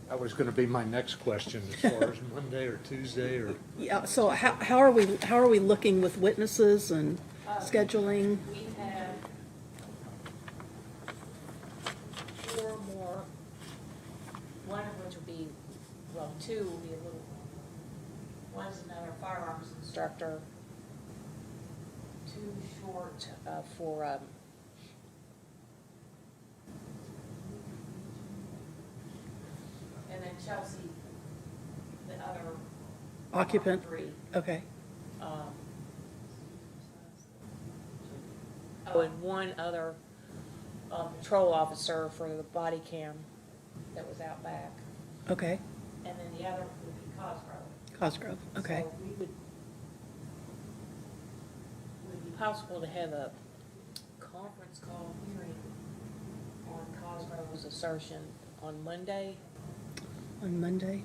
S7: That was going to be my next question, as far as Monday or Tuesday or.
S2: Yeah, so how are we looking with witnesses and scheduling?
S5: We have 4 more, one of which will be, well, 2 will be a little, one's another firearms instructor, 2 short for, and then Chelsea, the other.
S2: Occupant?
S5: 3.
S2: Okay,
S5: Oh, and one other patrol officer for the body cam that was out back.
S2: okay,
S5: And then the other would be Cosgrove.
S2: Cosgrove, okay.
S5: So would it be possible to have a conference call hearing on Cosgrove's assertion on Monday
S2: On Monday?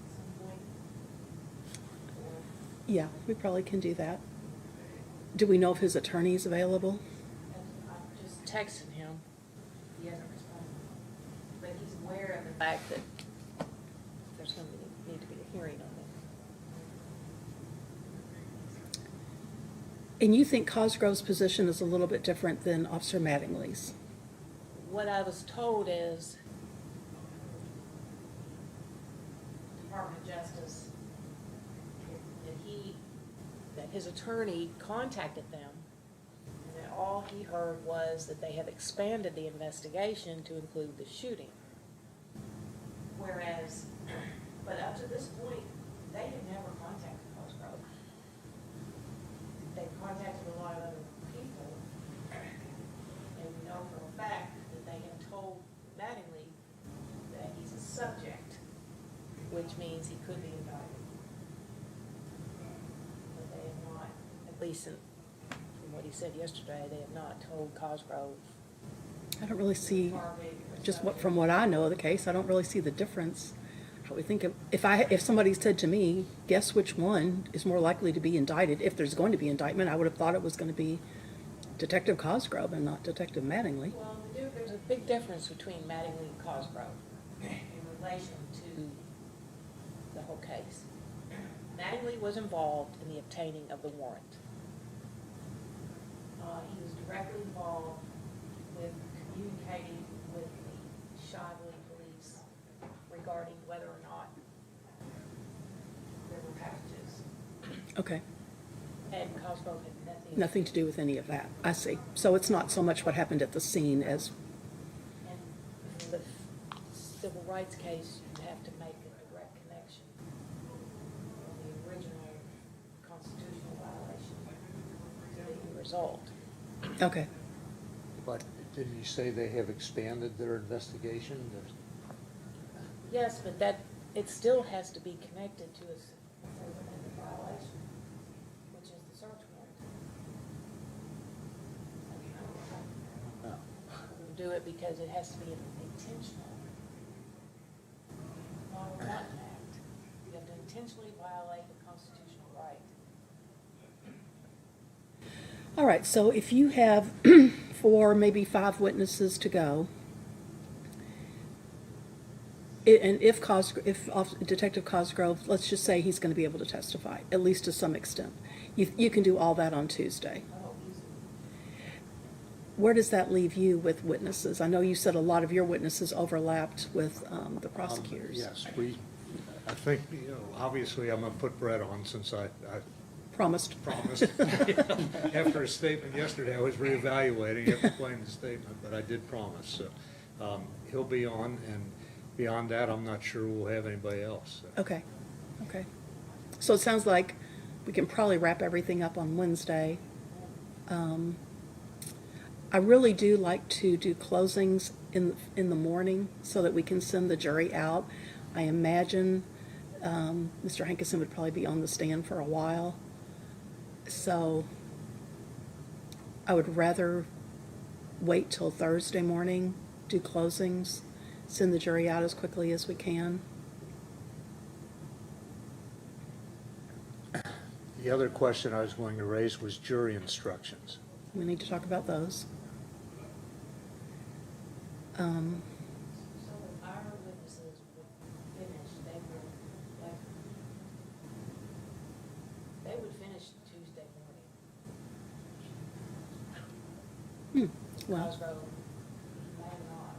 S5: at some point?
S2: Yeah, we probably can do that. Do we know if his attorney's available?
S5: I just texted him. He hasn't responded. But he's aware of the fact that there's going to need to be a hearing on it.
S2: And you think Cosgrove's position is a little bit different than Officer Mattingly's?
S5: What I was told is Department of Justice, that his attorney contacted them, and that all he heard was that they have expanded the investigation to include the shooting. Whereas, but up to this point, they had never contacted Cosgrove. They contacted a lot of other people, and we know for a fact that they have told Mattingly that he's a subject, which means he could be indicted. But they have not, at least from what he said yesterday, they have not told Cosgrove.
S2: I don't really see, from what I know of the case, I don't really see the difference. I would think if somebody said to me, guess which one is more likely to be indicted, if there's going to be indictment, I would have thought it was going to be Detective Cosgrove and not Detective Mattingly.
S5: Well, there's a big difference between Mattingly and Cosgrove in relation to the whole case. Mattingly was involved in the obtaining of the warrant. He was directly involved with communicating with the Shively police regarding whether or not there were packages.
S2: Okay,
S5: And Cosgrove had
S2: nothing to do with any of that. I see. So it's not so much what happened at the scene as,
S5: And in the civil rights case, you have to make a direct connection from the original constitutional violation to the result.
S2: okay.
S7: But didn't you say they have expanded their investigation?
S5: Yes, but it still has to be connected to a Fourth Amendment violation, which is the search warrant. Do it because it has to be intentional, not a wanton act. You have to intentionally violate the constitutional right.
S2: All right, so if you have 4, maybe 5 witnesses to go, and if Detective Cosgrove, let's just say he's going to be able to testify, at least to some extent, you can do all that on Tuesday. Where does that leave you with witnesses? I know you said a lot of your witnesses overlapped with the prosecutors.
S7: Yes, I think, obviously I'm going to put Brett on since I
S2: Promised.
S7: After a statement yesterday, I was reevaluating after playing the statement, but I did promise. So he'll be on, and beyond that, I'm not sure we'll have anybody else. So.
S2: Okay. So it sounds like we can probably wrap everything up on Wednesday. I really do like to do closings in the morning so that we can send the jury out. I imagine Mr. Hankison would probably be on the stand for a while. So I would rather wait till Thursday morning, do closings, send the jury out as quickly as we can.
S7: The other question I was going to raise was jury instructions.
S2: We need to talk about those.
S11: So if our witnesses would finish, they would finish Tuesday morning.
S2: Well,
S11: Cosgrove, may not.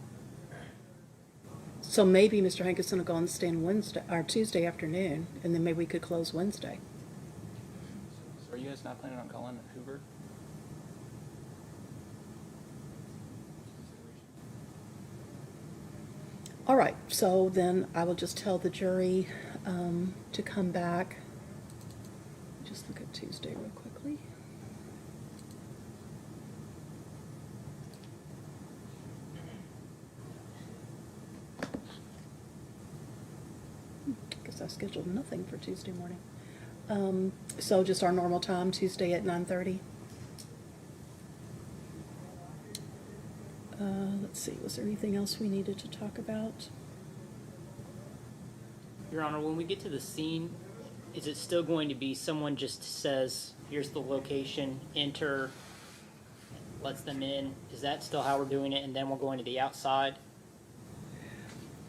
S2: so maybe Mr. Hankison will go on the stand Wednesday or Tuesday afternoon, and then maybe we could close Wednesday.
S15: So are you guys not planning on calling Hoover?
S2: All right, so then I will just tell the jury to come back. Just look at Tuesday real quickly. Guess I scheduled nothing for Tuesday morning. So just our normal time, Tuesday at 9:30. Let's see, was there anything else we needed to talk about?
S3: Your Honor, when we get to the scene, is it still going to be someone just says, here's the location, enter, lets them in? Is that still how we're doing it, and then we're going to the outside?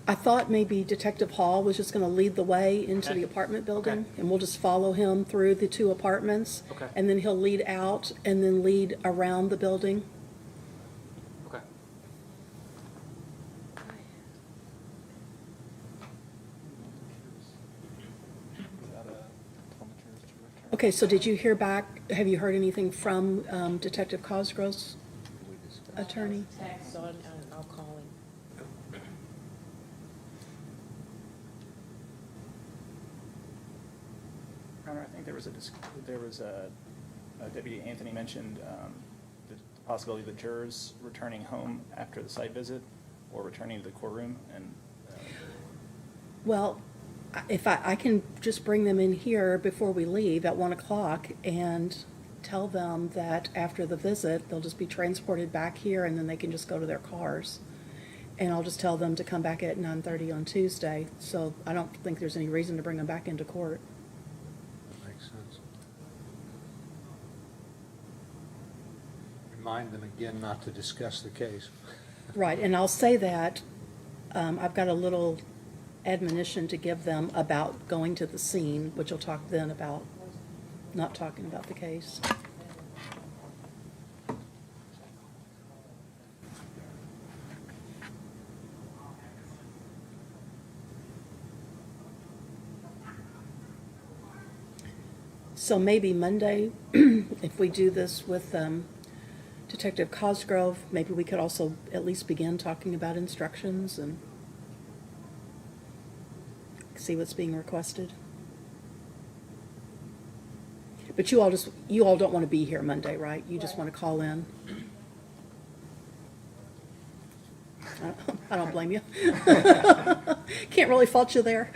S2: I thought maybe Detective Hall was just going to lead the way into
S3: Okay.
S2: the apartment building,
S3: Okay.
S2: and we'll just follow him through the two apartments.
S3: Okay.
S2: And then he'll lead out and then lead around the building.
S3: Okay.
S2: Okay, so did you hear back, have you heard anything from Detective Cosgrove's attorney?
S5: So I'll call him.
S15: Your Honor, I think there was Deputy Anthony mentioned the possibility of the jurors returning home after the site visit or returning to the courtroom and.
S2: Well, if I can just bring them in here before we leave at 1 o'clock and tell them that after the visit, they'll just be transported back here and then they can just go to their cars. And I'll just tell them to come back at 9:30 on Tuesday. So I don't think there's any reason to bring them back into court.
S7: Makes sense. Remind them again not to discuss the case.
S2: Right, and I'll say that I've got a little admonition to give them about going to the scene, which will talk then about not talking about the case. So maybe Monday, if we do this with Detective Cosgrove, maybe we could also at least begin talking about instructions and see what's being requested. But you all don't want to be here Monday, right? You just want to call in? I don't blame you. Can't really fault you there.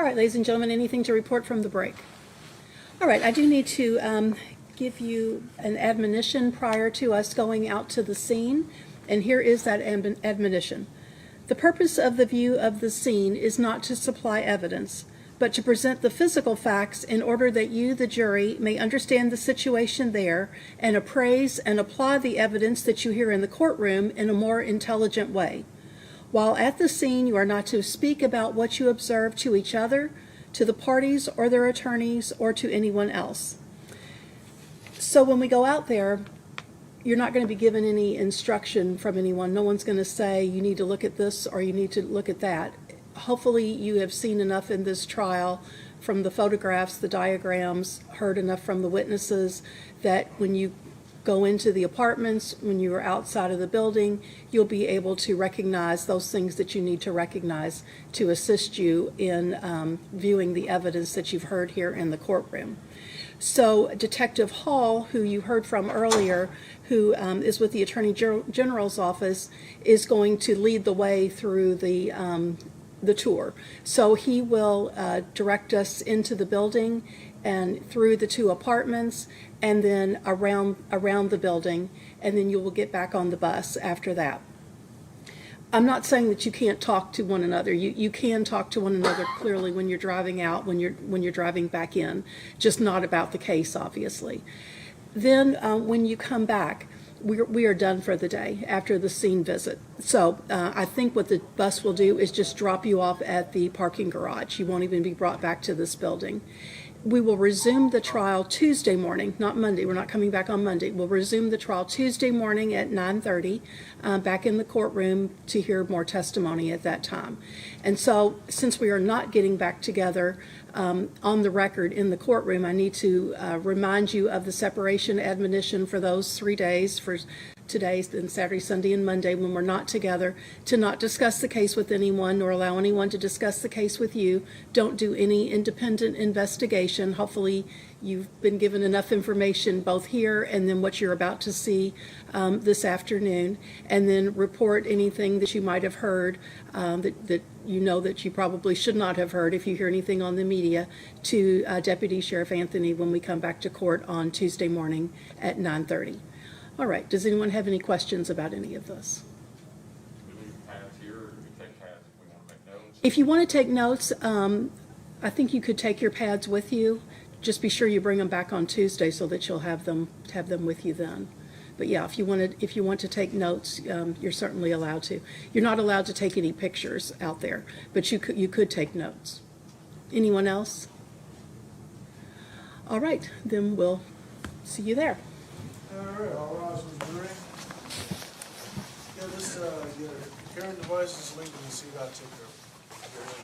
S2: All right, ladies and gentlemen, anything to report from the break? All right, I do need to give you an admonition prior to us going out to the scene, and here is that admonition. The purpose of the view of the scene is not to supply evidence, but to present the physical facts in order that you, the jury, may understand the situation there and appraise and apply the evidence that you hear in the courtroom in a more intelligent way. While at the scene, you are not to speak about what you observe to each other, to the parties or their attorneys, or to anyone else. So when we go out there, you're not going to be given any instruction from anyone. No one's going to say, you need to look at this or you need to look at that. Hopefully you have seen enough in this trial from the photographs, the diagrams, heard enough from the witnesses that when you go into the apartments, when you are outside of the building, you'll be able to recognize those things that you need to recognize to assist you in viewing the evidence that you've heard here in the courtroom. So Detective Hall, who you heard from earlier, who is with the Attorney General's office, is going to lead the way through the tour. So he will direct us into the building and through the 2 apartments and then around the building, and then you will get back on the bus after that. I'm not saying that you can't talk to one another. You can talk to one another clearly when you're driving out, when you're driving back in, just not about the case, obviously. Then when you come back, we are done for the day after the scene visit. So I think what the bus will do is just drop you off at the parking garage. You won't even be brought back to this building. We will resume the trial Tuesday morning, not Monday. We're not coming back on Monday. We'll resume the trial Tuesday morning at 9:30 back in the courtroom to hear more testimony at that time. And so since we are not getting back together on the record in the courtroom, I need to remind you of the separation admonition for those 3 days, for today, then Saturday, Sunday, and Monday, when we're not together, to not discuss the case with anyone nor allow anyone to discuss the case with you. Don't do any independent investigation. Hopefully you've been given enough information both here and then what you're about to see this afternoon, and then report anything that you might have heard that you know that you probably should not have heard if you hear anything on the media to Deputy Sheriff Anthony when we come back to court on Tuesday morning at 9:30. All right, does anyone have any questions about any of this? If you want to take notes, I think you could take your pads with you. Just be sure you bring them back on Tuesday so that you'll have them with you then. But yeah, if you want to take notes, you're certainly allowed to. You're not allowed to take any pictures out there, but you could take notes. Anyone else? All right, then we'll see you there.
S1: All right, all rise with the jury. Yeah, this, your hearing device is linked to the seat. I'll take care of it.